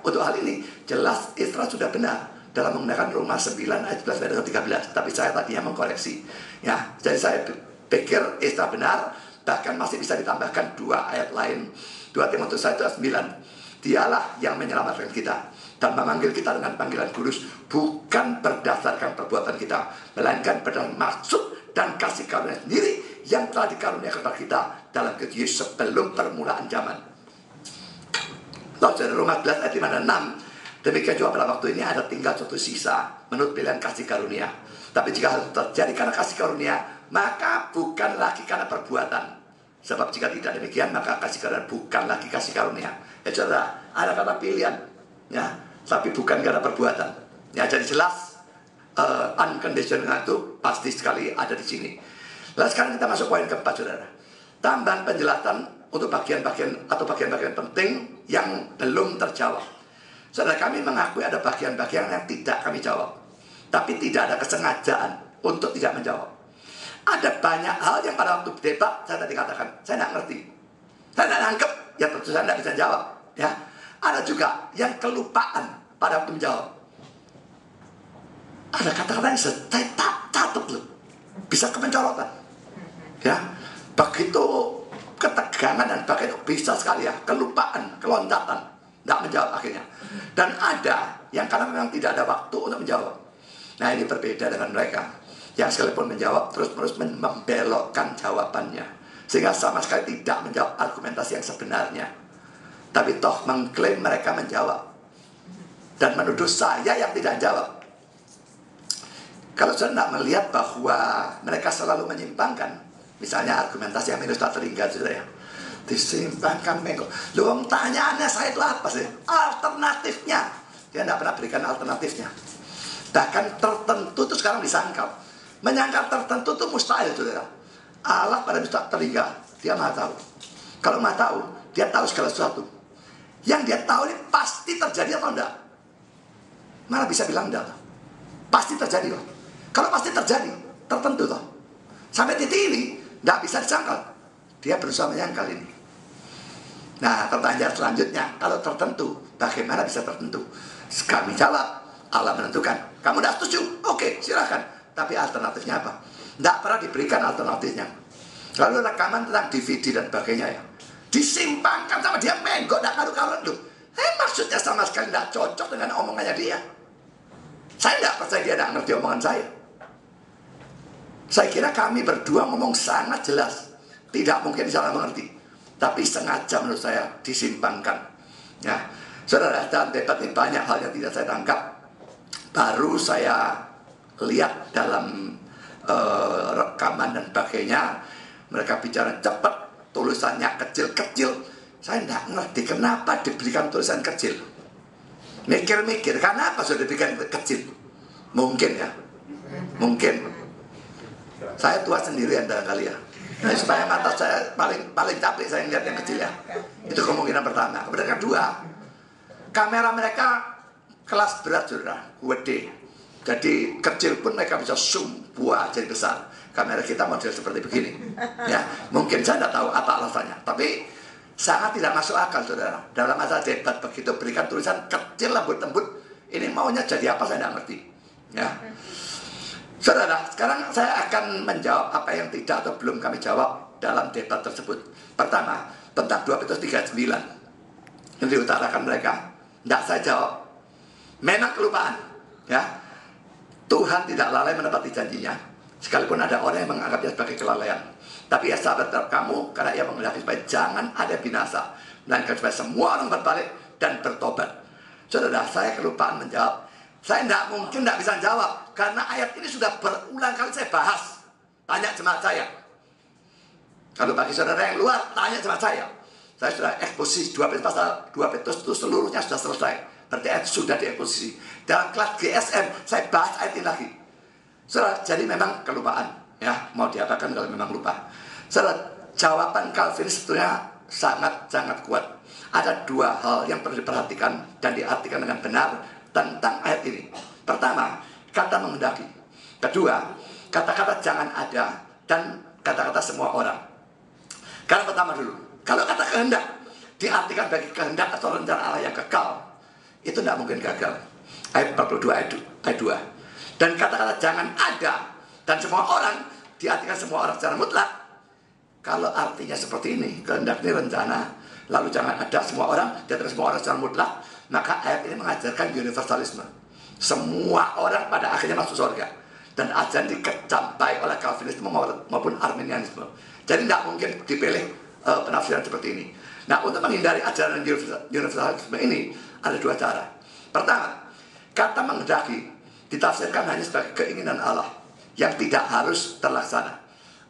untuk hal ini jelas Ezra sudah benar dalam menggunakan Roma 9 ayat 11 dan 13. Tapi saya tadinya mengkoreksi. Ya, jadi saya pikir Ezra benar, bahkan masih bisa ditambahkan 2 ayat lain. 2 Timotius 1 ayat 9. Dialah yang menyelamatkan kita dan memanggil kita dengan panggilan kudus, bukan berdasarkan perbuatan kita, melainkan berdasarkan maksud dan kasih karunia sendiri yang telah dikaruniakan kepada kita dalam Kristus sebelum permulaan zaman. Lalu Roma 11 ayat 5 dan 6. Demikian juga pada waktu ini ada tinggal suatu sisa menurut pilihan kasih karunia. Tapi jika hal terjadi karena kasih karunia, maka bukan lagi karena perbuatan. Sebab jika tidak demikian, maka kasih karunia bukan lagi kasih karunia. Ya saudara, ada kata pilihan, ya, tapi bukan karena perbuatan. Ya, jadi jelas unconditional itu pasti sekali ada di sini. Lalu sekarang kita masuk poin keempat, saudara. Tambahan penjelasan untuk bagian-bagian atau bagian-bagian penting yang belum terjawab. Saudara, kami mengakui ada bagian-bagian yang tidak kami jawab, tapi tidak ada kesengajaan untuk tidak menjawab. Ada banyak hal yang pada waktu debat saya tadi katakan, saya tidak ngerti, saya tidak nangkep, ya tentu saya tidak bisa jawab. Ya, ada juga yang kelupaan pada waktu menjawab. Ada kata-kata yang saya catat loh, bisa kemencorotan. Ya, begitu ketegangan dan begitu bisa sekali ya, kelupaan, keloncatan, tidak menjawab akhirnya. Dan ada yang karena memang tidak ada waktu untuk menjawab. Nah, ini berbeda dengan mereka yang sekalipun menjawab terus-menerus membelokkan jawabannya, sehingga sama sekali tidak menjawab argumentasi yang sebenarnya. Tapi toh mengklaim mereka menjawab dan menuduh saya yang tidak jawab. Kalau saya tidak melihat bahwa mereka selalu menyimpangkan, misalnya argumentasi yang minus tak terhingga, sudah ya, disimpangkan mengko. Lu tanyaannya saya itu apa sih? Alternatifnya. Dia tidak pernah berikan alternatifnya. Bahkan tertentu itu sekarang disangkal. Menyangkal tertentu itu mustahil, saudara. Allah pada bisa terhingga. Dia maha tahu. Kalau maha tahu, dia tahu segala sesuatu. Yang dia tahu ini pasti terjadi atau enggak? Malah bisa bilang enggak. Pasti terjadi loh. Kalau pasti terjadi, tertentu toh. Sampai titik ini, enggak bisa disangkal. Dia berusaha menyangkal ini. Nah, pertanyaan selanjutnya, kalau tertentu, bagaimana bisa tertentu? Kami jawab, Allah menentukan. Kamu tidak setuju? Oke, silakan. Tapi alternatifnya apa? Tidak pernah diberikan alternatifnya. Lalu rekaman tentang DVD dan sebagainya ya, disimpangkan sama dia, menggok, tidak karu-karuan loh. Maksudnya sama sekali tidak cocok dengan omongannya dia. Saya tidak percaya dia tidak ngerti omongan saya. Saya kira kami berdua ngomong sangat jelas. Tidak mungkin salah mengerti. Tapi sengaja menurut saya disimpangkan. Ya, saudara, dalam debat ini banyak hal yang tidak saya tangkap. Baru saya lihat dalam rekaman dan sebagainya, mereka bicara cepat, tulisannya kecil-kecil. Saya tidak ngerti kenapa diberikan tulisan kecil. Mikir-mikir, kenapa sudah diberikan kecil? Mungkin ya, mungkin saya tua sendirian barangkali ya. Nah, supaya mata saya paling capek saya lihat yang kecil ya. Itu kemungkinan pertama. Kemudian kedua, kamera mereka kelas berat, saudara, gede. Jadi kecil pun mereka bisa zoom buah jadi besar. Kamera kita model seperti begini. Ya, mungkin saya tidak tahu apa alasannya, tapi sangat tidak masuk akal, saudara. Dalam masa debat begitu berikan tulisan kecil lembut-lembut, ini maunya jadi apa saya tidak ngerti. Ya, saudara, sekarang saya akan menjawab apa yang tidak atau belum kami jawab dalam debat tersebut. Pertama, tentang 2 Petrus 3:9 yang diutarakan mereka, tidak saya jawab. Memang kelupaan, ya. Tuhan tidak lalai menepati janjinya, sekalipun ada orang yang menganggapnya sebagai kelalaian. Tapi ya sahabat kamu, karena ia menghendaki supaya jangan ada binasa, melainkan supaya semua orang berbalik dan bertobat. Saudara, saya kelupaan menjawab. Saya tidak bisa jawab, karena ayat ini sudah berulang kali saya bahas. Tanya jemaat saya. Kalau bagi saudara yang luar, tanya jemaat saya. Saya sudah eksposisi 2 Petrus pasal 2 Petrus itu seluruhnya sudah selesai. Berarti ayat sudah dieksposisi. Dalam kelas GSM saya bahas ayat ini lagi. Saudara, jadi memang kelupaan, ya, mau diapakan kalau memang lupa. Saudara, jawaban Calvin sebetulnya sangat kuat. Ada dua hal yang perlu diperhatikan dan diartikan dengan benar tentang ayat ini. Pertama, kata menghendaki. Kedua, kata-kata jangan ada dan kata-kata semua orang. Karena pertama dulu, kalau kata kehendak diartikan bagi kehendak atau rencana Allah yang kekal, itu tidak mungkin gagal. Ayat 42 ayat 2. Dan kata-kata jangan ada dan semua orang diartikan semua orang secara mutlak. Kalau artinya seperti ini, kehendak ini rencana, lalu jangan ada semua orang diartikan semua orang secara mutlak, maka ayat ini mengajarkan universalisme. Semua orang pada akhirnya masuk surga. Dan ajaran dicampai oleh Calvinisme maupun Arminianisme. Jadi tidak mungkin dipilih penafsiran seperti ini. Nah, untuk menghindari ajaran universalisme ini ada dua cara. Pertama, kata menghendaki ditafsirkan hanya sebagai keinginan Allah yang tidak harus terlaksana,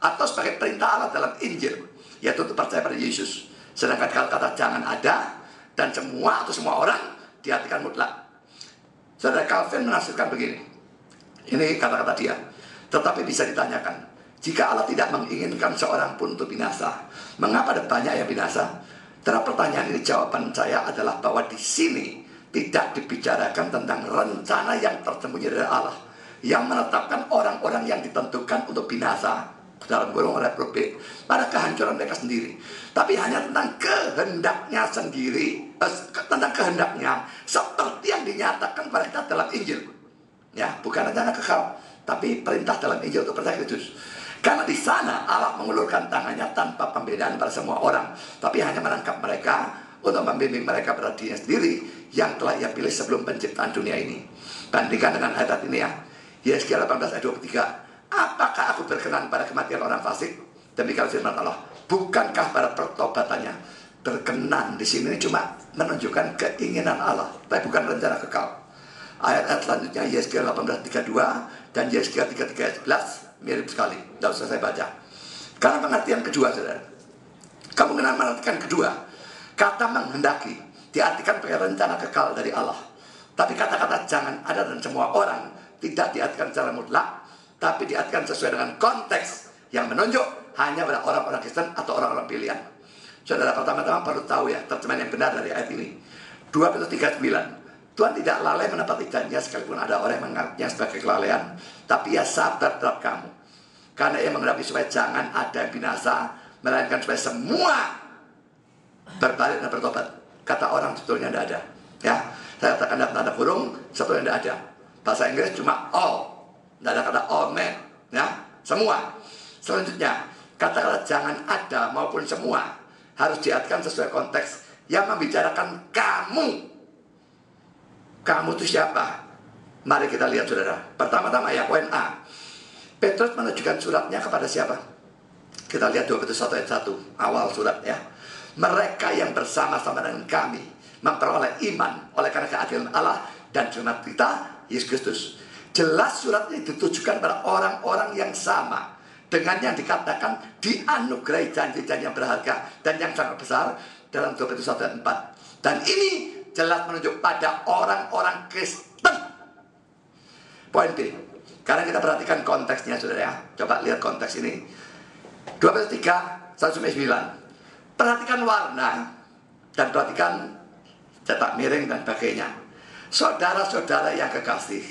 atau sebagai perintah Allah dalam Injil, yaitu untuk percaya pada Yesus. Sedangkan kalau kata jangan ada dan semua atau semua orang diartikan mutlak. Saudara, Calvin menafsirkan begini. Ini kata-kata dia. Tetapi bisa ditanyakan, jika Allah tidak menginginkan seorang pun untuk binasa, mengapa ada banyak yang binasa? Terhadap pertanyaan ini jawaban saya adalah bahwa di sini tidak dibicarakan tentang rencana yang tersembunyi dari Allah, yang menetapkan orang-orang yang ditentukan untuk binasa dalam golongan republik pada kehancuran mereka sendiri, tapi hanya tentang kehendaknya sendiri, tentang kehendaknya seperti yang dinyatakan pada kita dalam Injil. Ya, bukan rencana kekal, tapi perintah dalam Injil untuk percaya Kristus. Karena di sana Allah mengulurkan tangannya tanpa pembedaan pada semua orang, tapi hanya menangkap mereka untuk membimbing mereka pada dirinya sendiri yang telah Ia pilih sebelum penciptaan dunia ini. Bandingkan dengan ayat ini ya, Yesaya 18 ayat 23. Apakah aku berkenan pada kematian orang fasik? Demikian firman Allah. Bukankah pada pertobatannya? Berkenan di sini cuma menunjukkan keinginan Allah, tapi bukan rencana kekal. Ayat-ayat selanjutnya Yesaya 18:32 dan Yesaya 33 ayat 11 mirip sekali. Tidak usah saya baca. Karena pengertian kedua, saudara, kemungkinan mengartikan kedua, kata menghendaki diartikan sebagai rencana kekal dari Allah. Tapi kata-kata jangan ada dan semua orang tidak diartikan secara mutlak, tapi diartikan sesuai dengan konteks yang menunjuk hanya pada orang-orang Kristen atau orang-orang pilihan. Saudara, pertama-tama perlu tahu ya terjemahan yang benar dari ayat ini. 2 Petrus 3:9. Tuhan tidak lalai menepati janjinya sekalipun ada orang yang menganggapnya sebagai kelalaian, tapi Ia sabar terhadap kamu, karena Ia menggenapi supaya jangan ada yang binasa, melainkan supaya semua berbalik dan bertobat. Kata orang sebetulnya tidak ada. Ya, saya katakan dalam tanda kurung, sebetulnya tidak ada. Bahasa Inggris cuma all, tidak ada kata all men. Ya, semua. Selanjutnya, kata-kata jangan ada maupun semua harus diartikan sesuai konteks yang membicarakan kamu. Kamu itu siapa? Mari kita lihat, saudara. Pertama-tama ya, poin A. Petrus menunjukkan suratnya kepada siapa? Kita lihat 2 Petrus 1 ayat 1, awal surat ya. Mereka yang bersama-sama dengan kami memperoleh iman oleh karena keadilan Allah dan firman kita Yesus Kristus. Jelas surat ini ditujukan pada orang-orang yang sama dengan yang dikatakan dianugerahi janji-janji yang berharga dan yang sangat besar dalam 2 Petrus 1 ayat 4. Dan ini jelas menunjuk pada orang-orang Kristen. Poin B. Karena kita perhatikan konteksnya, saudara ya. Coba lihat konteks ini. 2 Petrus 3, 1-9. Perhatikan warna dan perhatikan cetak miring dan sebagainya. Saudara-saudara yang kekasih.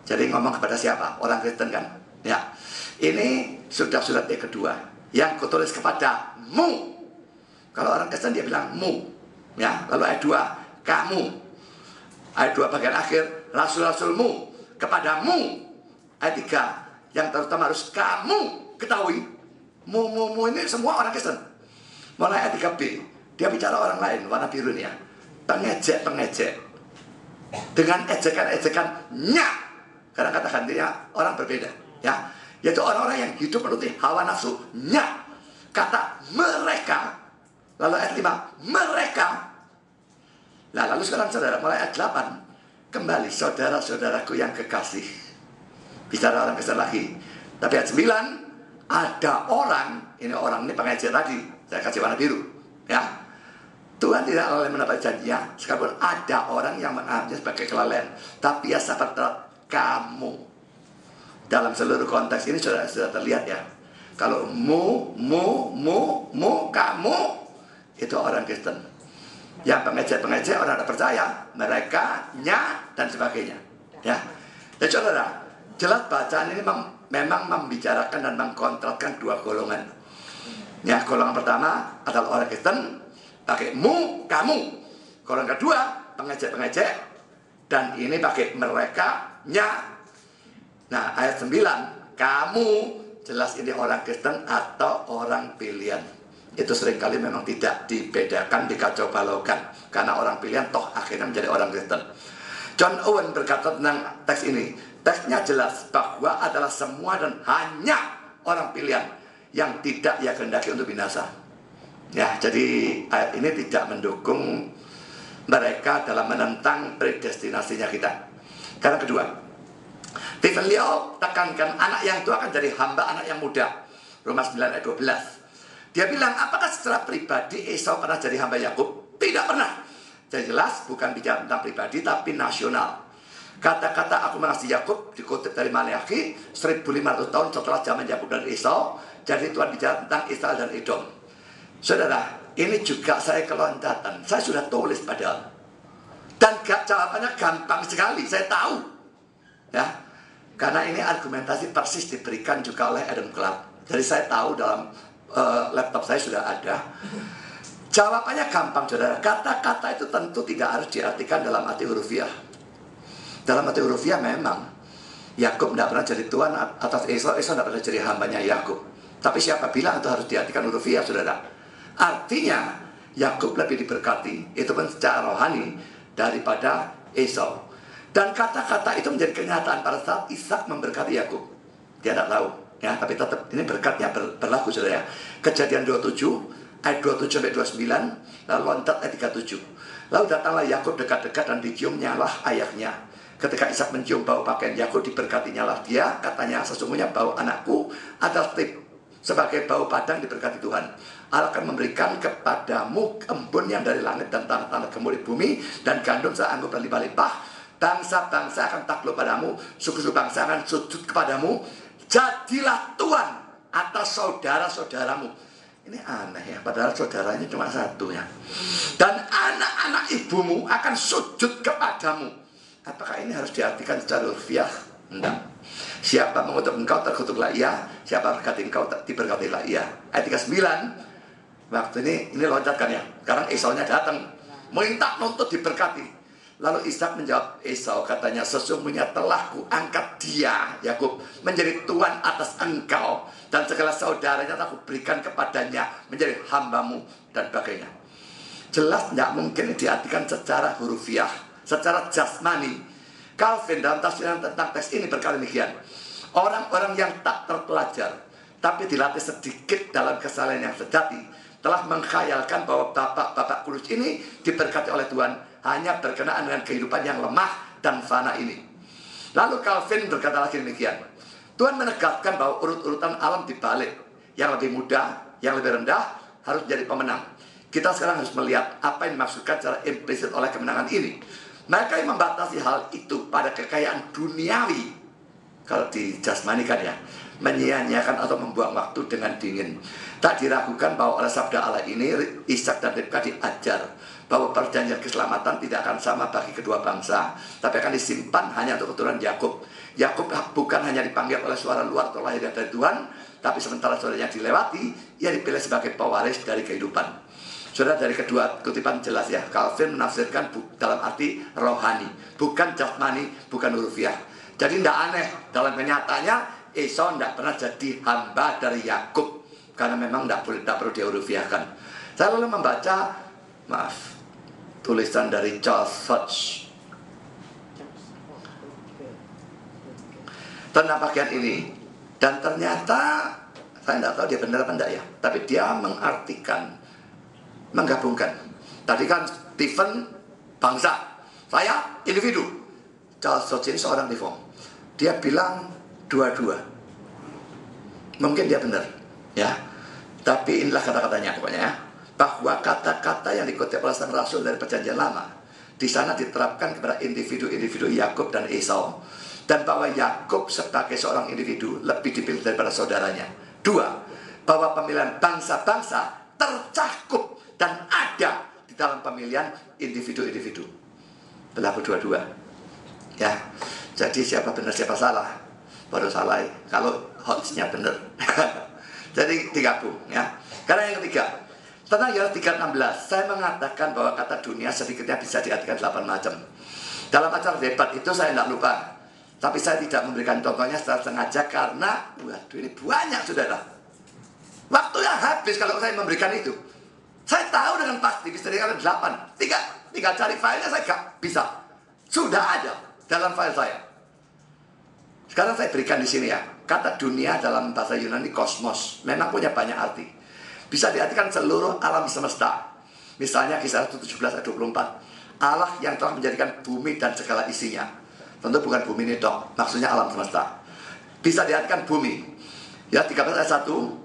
Jadi ngomong kepada siapa? Orang Kristen kan? Ya. Ini sudah surat yang kedua yang kutulis kepadamu. Kalau orang Kristen dia bilang mu. Ya, lalu ayat 2 kamu. Ayat 2 bagian akhir rasul-rasulmu kepadamu. Ayat 3 yang terutama harus kamu ketahui. Mu ini semua orang Kristen. Mulai ayat 3b dia bicara orang lain, warna biru ini ya. Pengejek dengan ejekan-ejekannya. Karena kata gantinya orang berbeda ya. Yaitu orang-orang yang hidup menuruti hawa nafsunya. Kata mereka. Lalu ayat 5 mereka. Nah, lalu sekarang saudara, mulai ayat 8 kembali, saudara-saudaraku yang kekasih. Bicara orang Kristen lagi. Tapi ayat 9 ada orang ini pengejek tadi, saya kasih warna biru ya. Tuhan tidak lalai menepati janjinya sekalipun ada orang yang menganggapnya sebagai kelalaian, tapi ya sahabat kamu. Dalam seluruh konteks ini sudah terlihat ya. Kalau mu kamu, itu orang Kristen. Yang pengejek-pengejek orang tidak percaya, mereka, nya, dan sebagainya. Ya, jadi saudara, jelas bacaan ini memang membicarakan dan mengkontratkan dua golongan. Ya, golongan pertama adalah orang Kristen, pakai mu, kamu. Golongan kedua, pengejek-pengejek, dan ini pakai mereka, nya. Nah, ayat 9, kamu, jelas ini orang Kristen atau orang pilihan. Itu seringkali memang tidak dibedakan, dikacau balaukan. Karena orang pilihan toh akhirnya menjadi orang Kristen. John Owen berkata tentang teks ini. Teksnya jelas bahwa adalah semua dan hanya orang pilihan yang tidak ia kehendaki untuk binasa. Ya, jadi ayat ini tidak mendukung mereka dalam menentang predestinasinya kita. Karena kedua, Stephen Leo tekankan anak yang tua akan jadi hamba anak yang muda. Roma 9 ayat 12. Dia bilang, apakah secara pribadi Esau pernah jadi hamba Yakub? Tidak pernah. Jadi jelas bukan bicara tentang pribadi tapi nasional. Kata-kata aku mengasihi Yakub dikutip dari Maleakhi 1500 tahun setelah zaman Yakub dan Esau. Jadi Tuhan bicara tentang Israel dan Edom. Saudara, ini juga saya kelontatan. Saya sudah tulis padahal. Dan jawabannya gampang sekali, saya tahu. Ya, karena ini argumentasi persis diberikan juga oleh Adam Clark. Jadi saya tahu dalam laptop saya sudah ada. Jawabannya gampang, saudara. Kata-kata itu tentu tidak harus diartikan dalam arti hurufiah. Dalam arti hurufiah memang Yakub tidak pernah jadi tuan atas Esau, Esau tidak pernah jadi hambanya Yakub. Tapi siapa bilang itu harus diartikan hurufiah, saudara? Artinya Yakub lebih diberkati, itu pun secara rohani, daripada Esau. Dan kata-kata itu menjadi kenyataan pada saat Ishak memberkati Yakub. Dia tidak tahu. Ya, tapi tetap ini berkatnya berlaku, saudara ya. Kejadian 27 ayat 27 sampai 29, lalu loncat ayat 37. Lalu datanglah Yakub dekat-dekat dan diciumnya lah ayahnya. Ketika Ishak mencium bau pakaian Yakub, diberkatinya lah dia. Katanya, sesungguhnya bau anakku adalah sebagai bau padang diberkati Tuhan. Allah akan memberikan kepadamu embun yang dari langit dan tanah-tanah gemur di bumi, dan gandum seanggur berlimpah-limpah. Bangsa-bangsa akan takluk padamu, suku-suku bangsa akan sujud kepadamu. Jadilah Tuhan atas saudara-saudaramu. Ini aneh ya, padahal saudaranya cuma satu ya. Dan anak-anak ibumu akan sujud kepadamu. Apakah ini harus diartikan secara harfiah? Tidak. Siapa mengutuk engkau, terkutuklah ia. Siapa berkati engkau, diberkatilah ia. Ayat 39. Waktu ini loncatkan ya. Sekarang Esau-nya datang, minta nuntut diberkati. Lalu Ishak menjawab Esau, katanya, sesungguhnya telah kuangkat dia, Yakub, menjadi tuan atas engkau, dan segala saudaranya telah kuberikan kepadanya menjadi hambamu, dan sebagainya. Jelas tidak mungkin diartikan secara hurufiah, secara jasmani. Calvin dalam tafsiran tentang teks ini berkata demikian, orang-orang yang tak terpelajar, tapi dilatih sedikit dalam kesalahan yang sejati, telah mengkhayalkan bahwa bapak-bapak kudus ini diberkati oleh Tuhan hanya berkenaan dengan kehidupan yang lemah dan fana ini. Lalu Calvin berkata lagi demikian, Tuhan menegaskan bahwa urut-urutan alam dibalik. Yang lebih muda, yang lebih rendah harus menjadi pemenang. Kita sekarang harus melihat apa yang dimaksudkan secara implisit oleh kemenangan ini. Mereka yang membatasi hal itu pada kekayaan duniawi, kalau dijasmanikan ya, menyia-nyiakan atau membuang waktu dengan dingin. Tak diragukan bahwa oleh sabda Allah ini Ishak dan Ribka diajar bahwa perjanjian keselamatan tidak akan sama bagi kedua bangsa, tapi akan disimpan hanya untuk keturunan Yakub. Yakub bukan hanya dipanggil oleh suara luar atau lahir dari Tuhan, tapi sementara saudaranya dilewati, ia dipilih sebagai pewaris dari kehidupan. Saudara, dari kedua kutipan jelas ya, Calvin menafsirkan dalam arti rohani, bukan jasmani, bukan hurufiah. Jadi tidak aneh, dalam kenyataannya Esau tidak pernah jadi hamba dari Yakub, karena memang tidak perlu dihurufiahkan. Saya lalu membaca, tulisan dari Charles Hodge tentang bagian ini, dan ternyata saya tidak tahu dia benar apa enggak ya, tapi dia mengartikan, menggabungkan. Tadi kan Stephen bangsa, saya individu. Charles Hodge ini seorang reform. Dia bilang dua-dua. Mungkin dia benar ya, tapi inilah kata-katanya pokoknya ya, bahwa kata-kata yang dikutip oleh sang rasul dari perjanjian lama di sana diterapkan kepada individu-individu Yakub dan Esau, dan bahwa Yakub sebagai seorang individu lebih dipilih daripada saudaranya. Dua, bahwa pemilihan bangsa-bangsa tercakup dan ada di dalam pemilihan individu-individu. Berlaku dua-dua. Ya, jadi siapa benar siapa salah, baru salah kalau hoaxnya benar. Jadi digabung ya. Karena yang ketiga, tentang Yohanes 3:16, saya mengatakan bahwa kata dunia sedikitnya bisa diartikan 8 macam. Dalam acara debat itu saya tidak lupa, tapi saya tidak memberikan contohnya secara sengaja karena waduh ini banyak saudara. Waktu yang habis kalau saya memberikan itu. Saya tahu dengan pasti bisa dikatakan 8. Tinggal cari filenya, saya gak bisa. Sudah ada dalam file saya. Sekarang saya berikan di sini ya. Kata dunia dalam bahasa Yunani kosmos memang punya banyak arti. Bisa diartikan seluruh alam semesta. Misalnya Kisah 17 ayat 24. Allah yang telah menjadikan bumi dan segala isinya. Tentu bukan bumi ini dok, maksudnya alam semesta. Bisa diartikan bumi. Ya 13 ayat 1.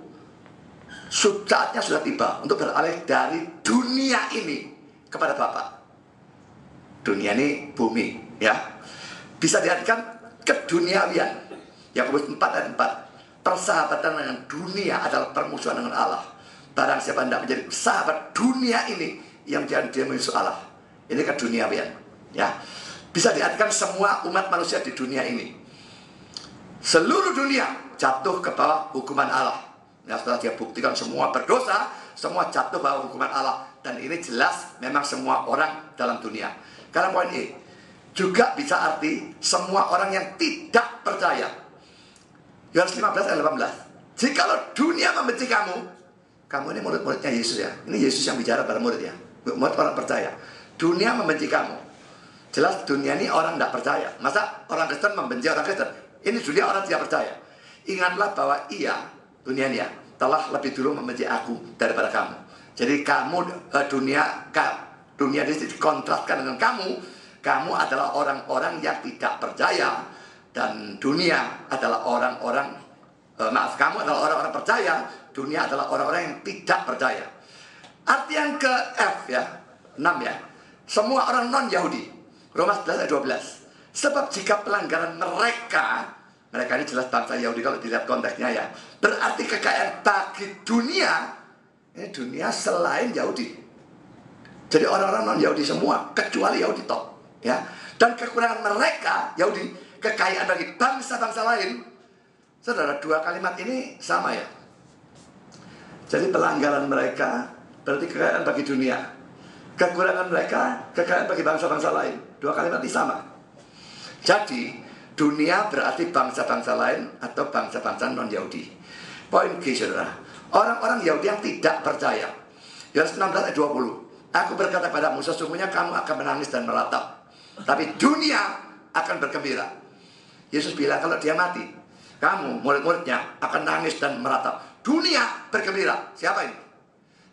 Saatnya sudah tiba untuk beralih dari dunia ini kepada Bapa. Dunia ini bumi, ya. Bisa diartikan keduniawian. Yakobus 4 ayat 4. Persahabatan dengan dunia adalah permusuhan dengan Allah. Barang siapa hendak menjadi sahabat dunia ini, yang menjadi dia musuh Allah. Ini keduniawian, ya. Bisa diartikan semua umat manusia di dunia ini. Seluruh dunia jatuh ke bawah hukuman Allah. Ya, setelah dia buktikan semua berdosa, semua jatuh bawah hukuman Allah. Dan ini jelas memang semua orang dalam dunia. Karena poin E juga bisa arti semua orang yang tidak percaya. Yohanes 15 ayat 18. Jikalau dunia membenci kamu, kamu ini murid-muridnya Yesus ya. Ini Yesus yang bicara pada murid ya. Murid orang percaya. Dunia membenci kamu. Jelas dunia ini orang tidak percaya. Masa orang Kristen membenci orang Kristen? Ini dunia orang tidak percaya. Ingatlah bahwa dunia ini ya, telah lebih dulu membenci aku daripada kamu. Jadi kamu dunia ini dikontraskan dengan kamu adalah orang-orang yang tidak percaya, dan dunia adalah orang-orang kamu adalah orang-orang percaya, dunia adalah orang-orang yang tidak percaya. Arti yang ke F ya, 6 ya. Semua orang non-Yahudi. Roma 11 ayat 12. Sebab jika pelanggaran mereka ini jelas bangsa Yahudi kalau dilihat konteksnya ya, berarti kekayaan bagi dunia, ini dunia selain Yahudi. Jadi orang-orang non Yahudi semua kecuali Yahudi toh, ya. Dan kekurangan mereka Yahudi, kekayaan bagi bangsa-bangsa lain. Saudara, dua kalimat ini sama ya. Jadi pelanggaran mereka berarti kekayaan bagi dunia. Kekurangan mereka kekayaan bagi bangsa-bangsa lain. Dua kalimat ini sama. Jadi dunia berarti bangsa-bangsa lain atau bangsa-bangsa non-Yahudi. Poin G, saudara. Orang-orang Yahudi yang tidak percaya. Yohanes 16 ayat 20. Aku berkata padamu, sesungguhnya kamu akan menangis dan meratap, tapi dunia akan bergembira. Yesus bilang kalau dia mati, kamu, murid-muridnya, akan nangis dan meratap. Dunia bergembira. Siapa ini?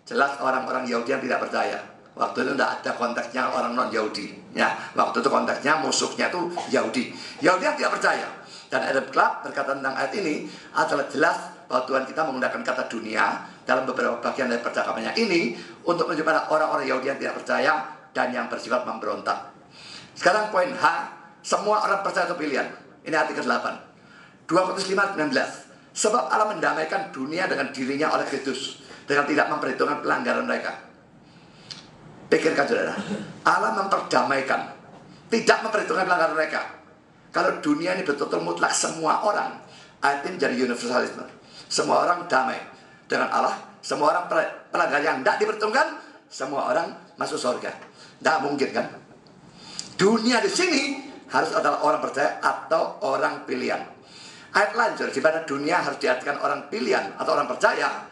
Jelas orang-orang Yahudi yang tidak percaya. Waktu itu tidak ada konteksnya orang non-Yahudi ya. Waktu itu konteksnya musuhnya itu Yahudi. Yahudi yang tidak percaya. Dan Adam Clarke berkata tentang ayat ini adalah jelas bahwa Tuhan kita menggunakan kata dunia dalam beberapa bagian dari percakapannya ini untuk menunjukkan orang-orang Yahudi yang tidak percaya dan yang bersifat memberontak. Sekarang poin H, semua orang percaya itu pilihan. Ini arti ke-8. 2 Korintus 5:19. Sebab Allah mendamaikan dunia dengan dirinya oleh Kristus, dengan tidak memperhitungkan pelanggaran mereka. Pikirkan saudara, Allah memperdamaikan, tidak memperhitungkan pelanggaran mereka. Kalau dunia ini betul-betul mutlak semua orang, ayat ini menjadi universalisme. Semua orang damai dengan Allah, semua orang pelanggar yang tidak diperhitungkan, semua orang masuk surga. Tidak mungkin kan? Dunia di sini harus adalah orang percaya atau orang pilihan. Ayat lanjut, di mana dunia harus diartikan orang pilihan atau orang percaya.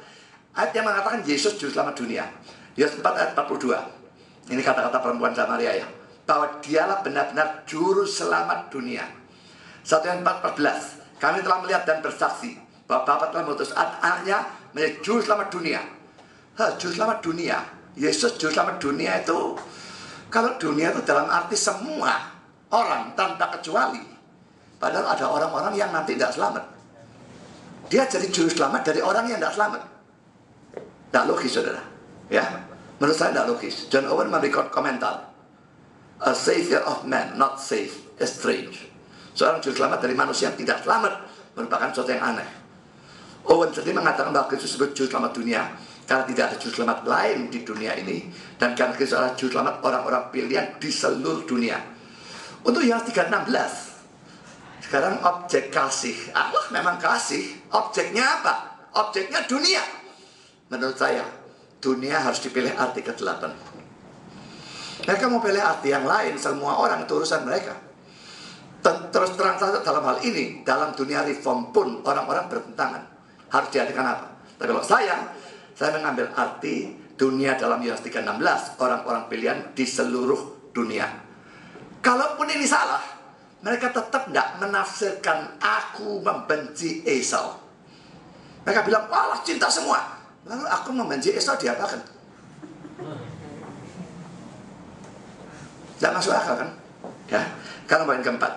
Ayat yang mengatakan Yesus juru selamat dunia. Yohanes 4 ayat 42. Ini kata-kata perempuan Samaria ya, bahwa dialah benar-benar juru selamat dunia. 1 Yohanes 4:14. Kami telah melihat dan bersaksi bahwa Bapa telah mengutus anaknya menjadi juru selamat dunia. Juru selamat dunia, Yesus juru selamat dunia itu, kalau dunia itu dalam arti semua orang tanpa kecuali. Padahal ada orang-orang yang nanti tidak selamat. Dia jadi juru selamat dari orang yang tidak selamat. Tidak logis saudara, ya. Menurut saya tidak logis. John Owen memberikan komentar, a savior of man not safe is strange. Seorang juru selamat dari manusia yang tidak selamat merupakan sesuatu yang aneh. Owen sendiri mengatakan bahwa Kristus disebut juru selamat dunia Karena tidak ada juru selamat lain di dunia ini. Dan karena Kristus adalah juru selamat orang-orang pilihan di seluruh dunia. Untuk Yohanes 3:16, sekarang objek kasih. Allah memang kasih. Objeknya apa? Objeknya dunia. Menurut saya, dunia harus dipilih arti ke-8. Mereka mau pilih arti yang lain, semua orang itu urusan mereka. Terus terang saja dalam hal ini, dalam dunia reform pun orang-orang bertentangan. Harus diartikan apa? Tapi kalau saya mengambil arti dunia dalam Yohanes 3:16, orang-orang pilihan di seluruh dunia. Kalaupun ini salah, mereka tetap tidak menafsirkan aku membenci Esau. Mereka bilang, Allah cinta semua. Lalu aku membenci Esau diapakan? Tidak masuk akal kan? Ya. Karena poin keempat,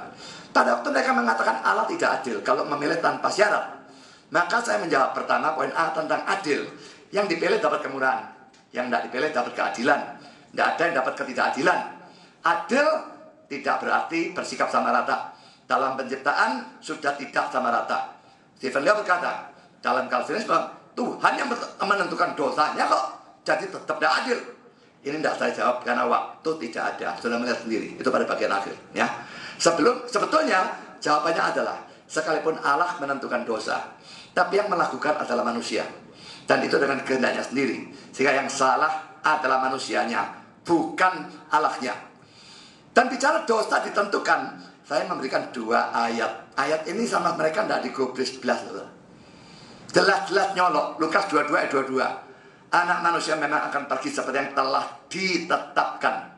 pada waktu mereka mengatakan Allah tidak adil kalau memilih tanpa syarat, maka saya menjawab pertama poin A tentang adil. Yang dipilih dapat kemurahan, yang tidak dipilih dapat keadilan. Tidak ada yang dapat ketidakadilan. Adil tidak berarti bersikap sama rata. Dalam penciptaan sudah tidak sama rata. Stephen Leo berkata, dalam Calvinisme, Tuhan yang menentukan dosanya kok, jadi tetap tidak adil. Ini tidak saya jawab karena waktu tidak ada. Sudah melihat sendiri, itu pada bagian akhir. Ya. Sebetulnya jawabannya adalah, sekalipun Allah menentukan dosa, tapi yang melakukan adalah manusia. Dan itu dengan kehendaknya sendiri. Sehingga yang salah adalah manusianya, bukan Allahnya. Dan bicara dosa ditentukan, saya memberikan 2 ayat. Ayat ini sama mereka tidak digubris 11. Jelas-jelas nyolok. Lukas 22 ayat 22. Anak manusia memang akan pergi seperti yang telah ditetapkan.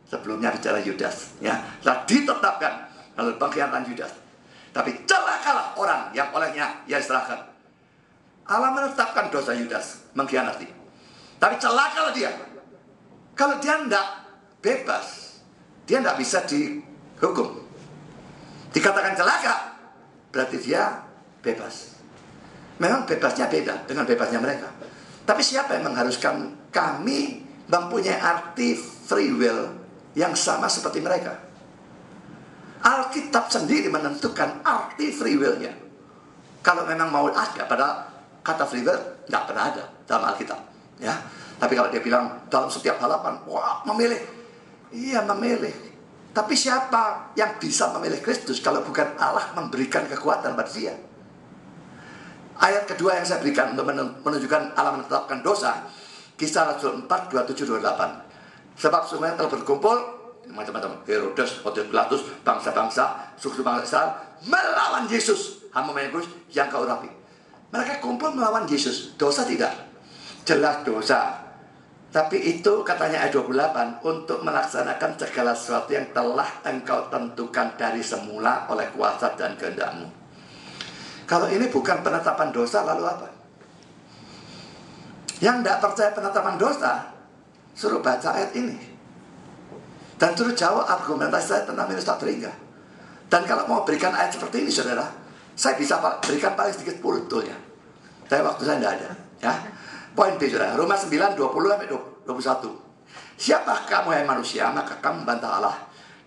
Sebelumnya bicara Yudas, ya, telah ditetapkan. Lalu pengkhianatan Yudas. Tapi celakalah orang yang olehnya ia diserahkan. Allah menetapkan dosa Yudas mengkhianati. Tapi celakalah dia. Kalau dia tidak bebas, dia tidak bisa dihukum. Dikatakan celaka, berarti dia bebas. Memang bebasnya beda dengan bebasnya mereka. Tapi siapa yang mengharuskan kami mempunyai arti free will yang sama seperti mereka? Alkitab sendiri menentukan arti free will-nya. Kalau memang mau ada, pada kata free will nggak pernah ada dalam Alkitab, ya. Tapi kalau dia bilang dalam setiap halaman, wah memilih, iya memilih. Tapi siapa yang bisa memilih Kristus kalau bukan Allah memberikan kekuatan pada dia? Ayat kedua yang saya berikan untuk menunjukkan Allah menetapkan dosa, Kisah Rasul 4, 27, 28. Sebab semuanya telah berkumpul, macam-macam, Herodes, Pilatus, bangsa-bangsa, suku bangsa Israel, melawan Yesus, hamba Yesus yang kau urapi. Mereka kumpul melawan Yesus. Dosa tidak? Jelas dosa. Tapi itu katanya ayat 28, untuk melaksanakan segala sesuatu yang telah engkau tentukan dari semula oleh kuasa dan kehendakmu. Kalau ini bukan penetapan dosa, lalu apa? Yang tidak percaya penetapan dosa, suruh baca ayat ini. Dan suruh jawab argumentasi saya tentang minus tak teringga. Dan kalau mau berikan ayat seperti ini, saudara, saya bisa berikan paling sedikit pulutulnya. Tapi waktu saya tidak ada, ya. Poin B, saudara, Roma 9, 20-21. Siapa kamu yang manusia, maka kamu membantah Allah.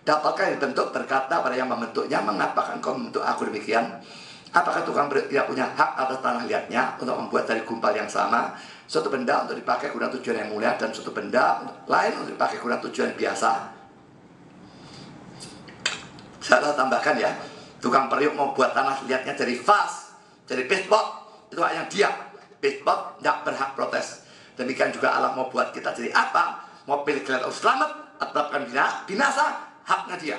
Dapatkah yang dibentuk berkata pada yang membentuknya, mengapa engkau membentuk aku demikian? Apakah tukang berit tidak punya hak atas tanah liatnya untuk membuat dari gumpal yang sama suatu benda untuk dipakai guna tujuan yang mulia dan suatu benda lain untuk dipakai guna tujuan yang biasa? Saya tambahkan ya, tukang periuk mau buat tanah liatnya jadi vas, jadi pitpot, itu hak yang dia. Pitpot tidak berhak protes. Demikian juga Allah mau buat kita jadi apa? Mau pilih kalian selamat atau binasa, haknya dia.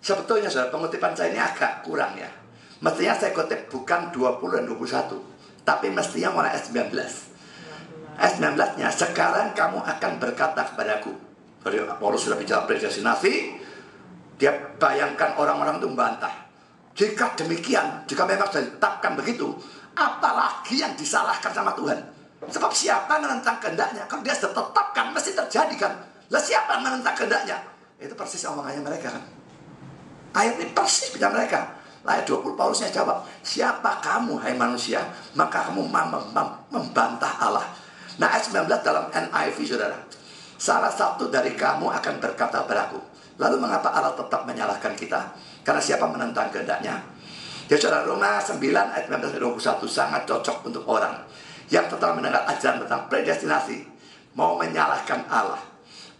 Sebetulnya saudara, pengutipan saya ini agak kurang ya. Mestinya saya kutip bukan 20 dan 21, tapi mestinya mulai ayat 19. Ayat 19-nya, sekarang kamu akan berkata kepadaku. Paulus sudah bicara predestinasi. Dia bayangkan orang-orang itu membantah. Jika demikian, jika memang sudah ditetapkan begitu, apalagi yang disalahkan sama Tuhan? Sebab siapa menentang kehendaknya? Kalau dia sudah tetapkan, mesti terjadi kan? Lah siapa menentang kehendaknya? Itu persis omongannya mereka kan? Ayat ini persis bicara mereka. Ayat 20 Paulusnya jawab, siapa kamu hai manusia, maka kamu membantah Allah. Nah ayat 19 dalam NIV saudara, salah satu dari kamu akan berkata padaku, lalu mengapa Allah tetap menyalahkan kita? Karena siapa menentang kehendaknya? Jadi saudara, Roma 9 ayat 19-21 sangat cocok untuk orang yang telah mendengar ajaran tentang predestinasi mau menyalahkan Allah.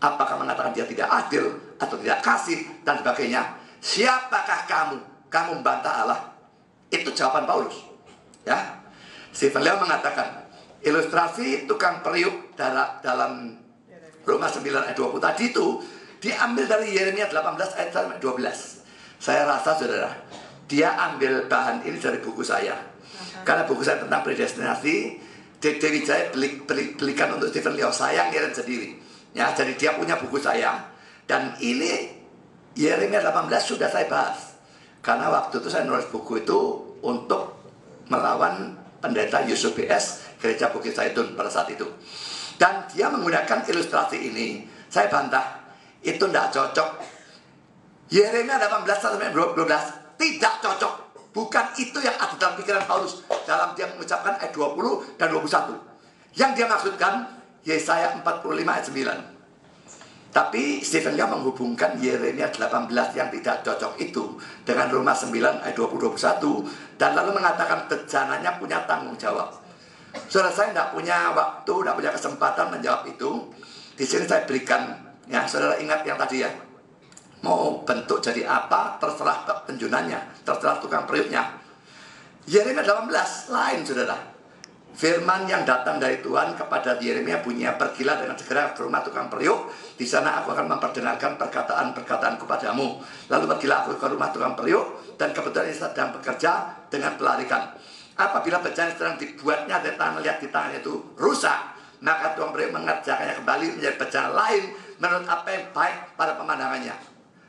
Apakah mengatakan dia tidak adil atau tidak kasih dan sebagainya. Siapakah kamu? Kamu membantah Allah. Itu jawaban Paulus. Ya, Stephen Leon mengatakan ilustrasi tukang periuk dalam Roma 9 ayat 20 tadi itu diambil dari Yeremia 18 ayat 12. Saya rasa saudara, dia ambil bahan ini dari buku saya. Karena buku saya tentang predestinasi, Dewi Jaya belikan untuk Stephen Leon. Saya ngirim sendiri. Ya, jadi dia punya buku saya. Dan ini Yeremia 18 sudah saya bahas. Karena waktu itu saya nulis buku itu untuk melawan pendeta Yusuf BS Gereja Bukit Zaitun pada saat itu. Dan dia menggunakan ilustrasi ini. Saya bantah, itu tidak cocok. Yeremia 18-12 tidak cocok. Bukan itu yang ada dalam pikiran Paulus dalam dia mengucapkan ayat 20 dan 21. Yang dia maksudkan Yesaya 45 ayat 9. Tapi Stephen Leon menghubungkan Yeremia 18 yang tidak cocok itu dengan Roma 9 ayat 20-21 dan lalu mengatakan bejananya punya tanggung jawab. Saudara, saya tidak punya waktu, tidak punya kesempatan menjawab itu. Di sini saya berikan, ya saudara ingat yang tadi ya. Mau bentuk jadi apa, terserah penjunannya, terserah tukang periuknya. Yeremia 18 lain saudara. Firman yang datang dari Tuhan kepada Yeremia bunyinya, pergilah dengan segera ke rumah tukang periuk. Di sana aku akan memperdengarkan perkataan-perkataanku padamu. Lalu pergilah aku ke rumah tukang periuk, dan kebetulan ia sedang bekerja dengan pelarikan. Apabila bejana sedang dibuatnya dari tangan, lihat di tangannya itu rusak, maka tukang periuk mengerjakannya kembali menjadi bejana lain menurut apa yang baik pada pemandangannya.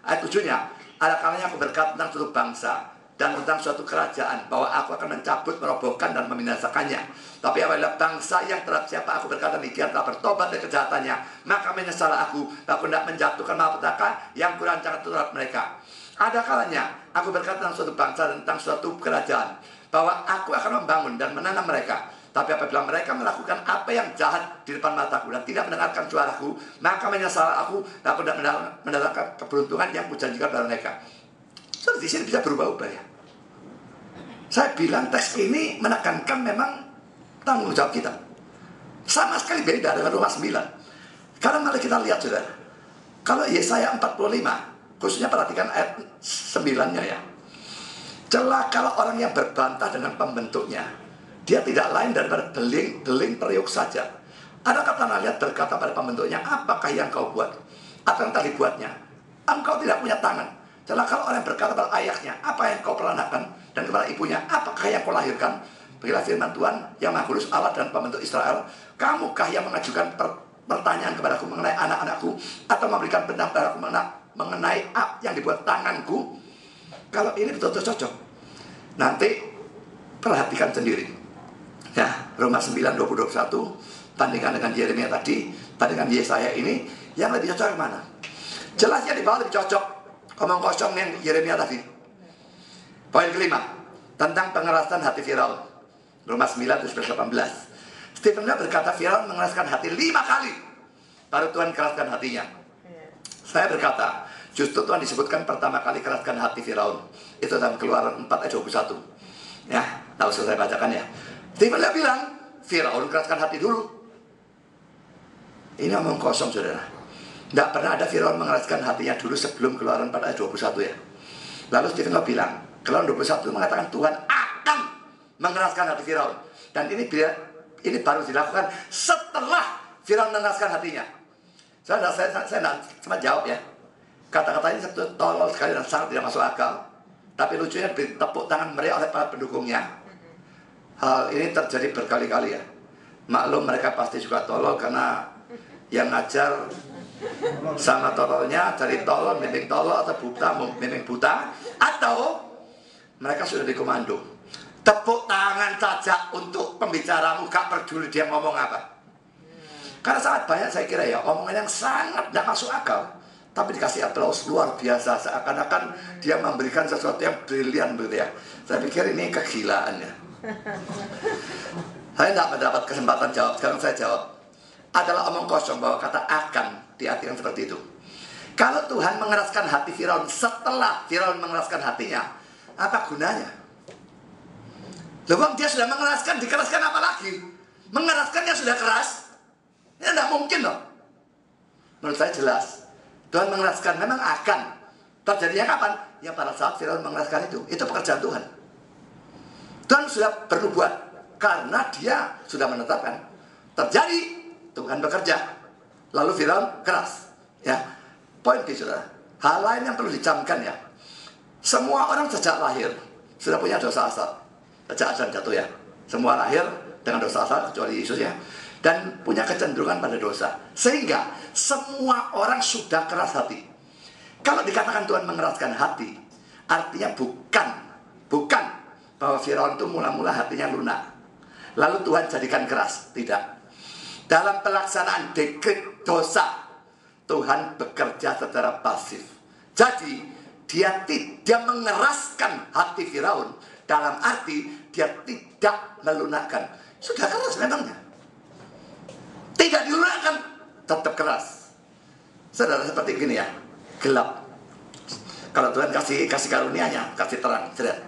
Ayat 7-nya, ada kalanya aku berkata tentang suatu bangsa dan tentang suatu kerajaan, bahwa aku akan mencabut, merobohkan, dan membinasakannya. Tapi apabila bangsa yang terhadap siapa aku berkata demikian telah bertobat dari kejahatannya, maka menyesal aku tidak menjatuhkan malapetaka yang kurancangkan terhadap mereka. Ada kalanya aku berkata tentang suatu bangsa dan tentang suatu kerajaan, bahwa aku akan membangun dan menanam mereka. Tapi apabila mereka melakukan apa yang jahat di depan mataku dan tidak mendengarkan suaraku, maka menyesal aku tidak mendatangkan keberuntungan yang kujanjikan pada mereka. So, di sini bisa berubah-ubah ya. Saya bilang tes ini menekankan memang tanggung jawab kita. Sama sekali beda dengan Roma 9. Karena mari kita lihat saudara. Kalau Yesaya 45, khususnya perhatikan ayat 9-nya ya. Celakalah orang yang berbantah dengan pembentuknya. Dia tidak lain daripada deling periuk saja. Adakah tanah liat berkata pada pembentuknya, apakah yang kau buat? Apa yang tadi buatnya? Engkau tidak punya tangan. Celakalah orang yang berkata pada ayahnya, apa yang kau peranakan? Dan kepada ibunya, apakah yang kau lahirkan? Begitulah firman Tuhan yang Maha Kudus Allah dan pembentuk Israel. Kamukah yang mengajukan pertanyaan kepadaku mengenai anak-anakku, atau memberikan benar padaku mengenai apa yang dibuat tanganku? Kalau ini betul-betul cocok, nanti perhatikan sendiri. Ya, Roma 9, 20-21 bandingkan dengan Yeremia tadi, bandingkan Yesaya ini, yang lebih cocok yang mana? Jelasnya di bawah lebih cocok omong kosong yang Yeremia tadi. Poin kelima, tentang pengerasan hati Firaun. Roma 9, 18. Stephen Leon berkata Firaun mengeraskan hati 5 kali, baru Tuhan keraskan hatinya. Saya berkata, justru Tuhan disebutkan pertama kali keraskan hati Firaun. Itu dalam Keluaran 4 ayat 21. Ya, tahu saya bacakan ya. Stephen Leon bilang, Firaun keraskan hati dulu. Ini omong kosong saudara. Tidak pernah ada Firaun mengeraskan hatinya dulu sebelum Keluaran 4 ayat 21 ya. Lalu Stephen Leon bilang, Keluaran 21 mengatakan Tuhan akan mengeraskan hati Firaun. Dan ini baru dilakukan setelah Firaun mengeraskan hatinya. Saya tidak sempat jawab ya. Kata-kata ini satu tolol sekali dan sangat tidak masuk akal. Tapi lucunya ditepuk tangan meriah oleh para pendukungnya. Hal ini terjadi berkali-kali ya. Maklum mereka pasti juga tolol, karena yang ngajar sama tololnya dari tolol memang tolol, atau buta memang buta, atau mereka sudah dikomando. Tepuk tangan saja untuk pembicaramu, gak peduli dia ngomong apa. Karena sangat banyak saya kira ya omongan yang sangat tidak masuk akal, tapi dikasih aplaus luar biasa, seakan-akan dia memberikan sesuatu yang brilian begitu ya. Saya pikir ini kegilaan ya. Saya tidak mendapat kesempatan jawab, sekarang saya jawab. Adalah omong kosong bahwa kata akan diartikan seperti itu. Kalau Tuhan mengeraskan hati Firaun setelah Firaun mengeraskan hatinya, apa gunanya? Loh, dia sudah mengeraskan, dikeraskan apa lagi? mengeraskan yang sudah keras? Ya tidak mungkin loh. Menurut saya jelas. Tuhan mengeraskan, memang akan. Terjadinya kapan? Ya pada saat Firaun mengeraskan itu. Itu pekerjaan Tuhan. Tuhan sudah bernubuat karena dia sudah menetapkan. Terjadi, Tuhan bekerja. Lalu Firaun keras. Ya, poin B, saudara. Hal lain yang perlu dicamkan ya. Semua orang sejak lahir sudah punya dosa asal. Sejak Adam jatuh ya. Semua lahir dengan dosa asal kecuali Yesus ya. Dan punya kecenderungan pada dosa. Sehingga semua orang sudah keras hati. Kalau dikatakan Tuhan mengeraskan hati, artinya bukan bahwa Firaun itu mula-mula hatinya lunak. Lalu Tuhan jadikan keras. Tidak. Dalam pelaksanaan dekret dosa, Tuhan bekerja secara pasif. Jadi, dia tidak mengeraskan hati Firaun. Dalam arti, dia tidak melunakkan. Sudah keras memangnya. Tidak dilunakkan, tetap keras. Saudara, seperti gini ya, gelap. Kalau Tuhan kasih karunia-Nya, kasih terang, jelas.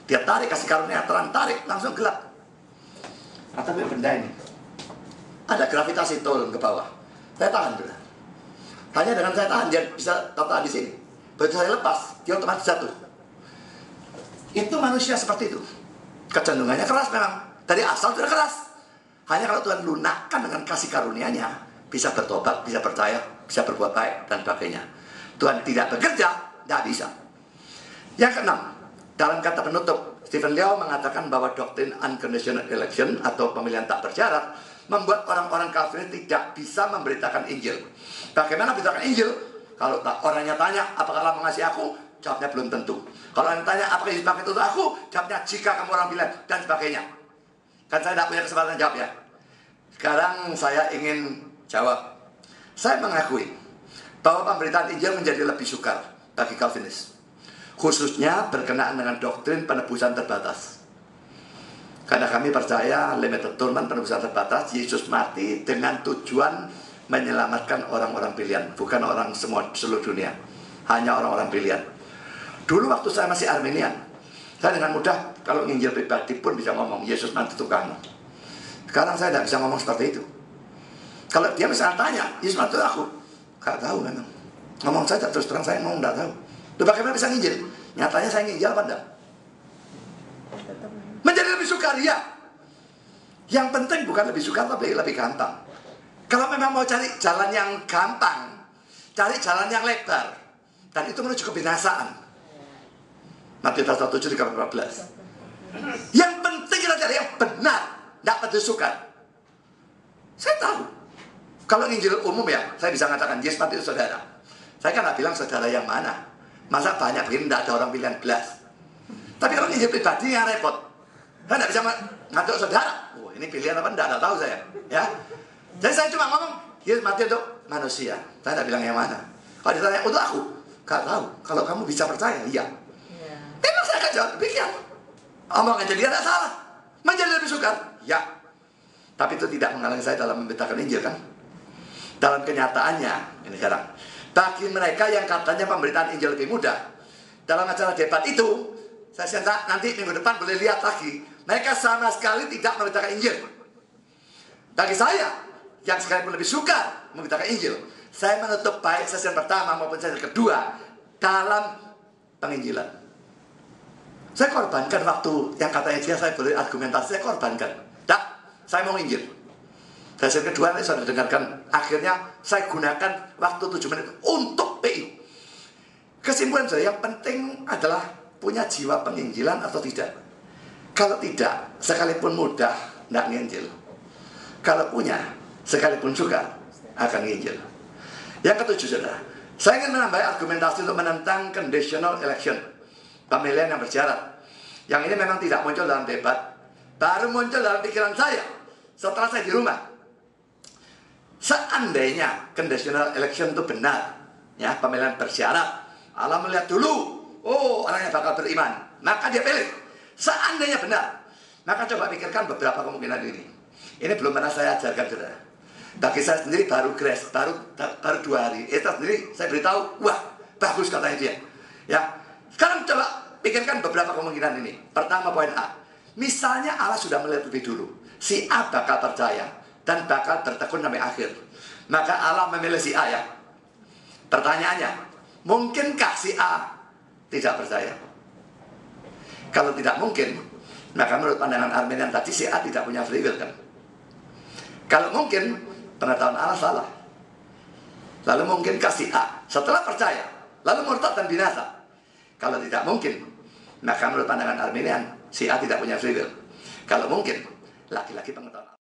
Dia tarik kasih karunia, terang, tarik, langsung gelap. Nah, tapi benda ini, ada gravitasi turun ke bawah. Saya tahan dulu. Hanya dengan saya tahan, dia bisa tahan di sini. Begitu saya lepas, dia otomatis jatuh. Itu manusia seperti itu. Kecenderungannya keras memang. Dari asal sudah keras. Hanya kalau Tuhan lunakkan dengan kasih karunia-Nya, bisa bertobat, bisa percaya, bisa berbuat baik, dan sebagainya. Tuhan tidak bekerja, tidak bisa. Yang keenam, dalam kata penutup, Stephen Liao mengatakan bahwa doktrin unconditional election atau pemilihan tak bersyarat membuat orang-orang kafir tidak bisa memberitakan Injil. Bagaimana beritakan Injil? Kalau orangnya tanya, apakah Allah mengasihi aku? Jawabnya belum tentu. Kalau orang tanya, apakah Yesus pakai untuk aku? Jawabnya, jika kamu orang bilang, dan sebagainya. Kan saya tidak punya kesempatan jawab ya. Sekarang saya ingin jawab. Saya mengakui bahwa pemberitaan Injil menjadi lebih sukar bagi Calvinis. Khususnya berkenaan dengan doktrin penebusan terbatas. Karena kami percaya limited atonement, penebusan terbatas, Yesus mati dengan tujuan menyelamatkan orang-orang pilihan, bukan orang semua seluruh dunia, hanya orang-orang pilihan. Dulu waktu saya masih Arminian, saya dengan mudah kalau nginjil pribadi pun bisa ngomong Yesus mati untuk kamu. Sekarang saya tidak bisa ngomong seperti itu. Kalau dia misalnya tanya Yesus mati untuk aku, gak tahu memang. Ngomong saja terus terang saya ngomong gak tahu. Lalu bagaimana bisa nginjil? Nyatanya saya nginjil apa enggak? Menjadi lebih sukar ya. Yang penting bukan lebih sukar tapi lebih gampang. Kalau memang mau cari jalan yang gampang, cari jalan yang lebar, dan itu menuju kebinasaan. Matius 1:7-14. Yang penting kita cari yang benar, tidak peduli sukar. Saya tahu. Kalau nginjil umum ya, saya bisa mengatakan Yesus mati itu saudara. Saya kan tidak bilang saudara yang mana. Masa banyak begini tidak ada orang pilihan belas. Tapi kalau nginjil pribadi yang repot. Saya tidak bisa ngatur saudara. Oh, ini pilihan apa tidak tahu saya. Ya. Jadi saya cuma ngomong Yesus mati untuk manusia. Saya tidak bilang yang mana. Kalau ditanya untuk aku, gak tahu. Kalau kamu bisa percaya, iya. Memang saya akan jawab demikian. Omongan jadi tidak salah. Menjadi lebih sukar, ya. Tapi itu tidak menghalangi saya dalam memberitakan Injil kan. Dalam kenyataannya, ini sekarang, bagi mereka yang katanya pemberitaan Injil lebih mudah, dalam acara debat itu, saya nanti minggu depan boleh lihat lagi, mereka sama sekali tidak memberitakan Injil. Bagi saya, yang sekalipun lebih suka memberitakan Injil, saya menutup baik sesi pertama maupun sesi kedua dalam penginjilan. Saya korbankan waktu yang katanya dia saya boleh argumentasi, saya korbankan. Dah, saya mau Injil. Sesi kedua nanti saya dengarkan. Akhirnya saya gunakan waktu 7 menit untuk PI. Kesimpulan saya yang penting adalah punya jiwa penginjilan atau tidak. Kalau tidak, sekalipun mudah, tidak nginjil. Kalau punya, sekalipun suka, akan nginjil. Yang ketujuh, saudara, saya ingin menambah argumentasi untuk menentang conditional election, pemilihan yang bersyarat. Yang ini memang tidak muncul dalam debat, baru muncul dalam pikiran saya setelah saya di rumah. Seandainya conditional election itu benar, ya, pemilihan bersyarat, Allah melihat dulu, oh orangnya bakal beriman, maka dia pilih. Seandainya benar, maka coba pikirkan beberapa kemungkinan ini. Ini belum pernah saya ajarkan, saudara. Bagi saya sendiri baru grace, baru 2 hari. Itu sendiri saya beritahu, wah bagus katanya dia. Ya, sekarang coba pikirkan beberapa kemungkinan ini. Pertama, poin A. Misalnya Allah sudah melihat lebih dulu. si A bakal percaya dan bakal bertekun sampai akhir. Maka Allah memilih si A ya. Pertanyaannya, mungkinkah si A tidak percaya? Kalau tidak mungkin, maka menurut pandangan Arminian tadi si A tidak punya free will kan? Kalau mungkin, pengetahuan Allah salah. Lalu mungkinkah si A setelah percaya, lalu murtad dan binasa? Kalau tidak mungkin, maka menurut pandangan Arminian, si A tidak punya free will. Kalau mungkin, laki-laki pengetahuan Allah.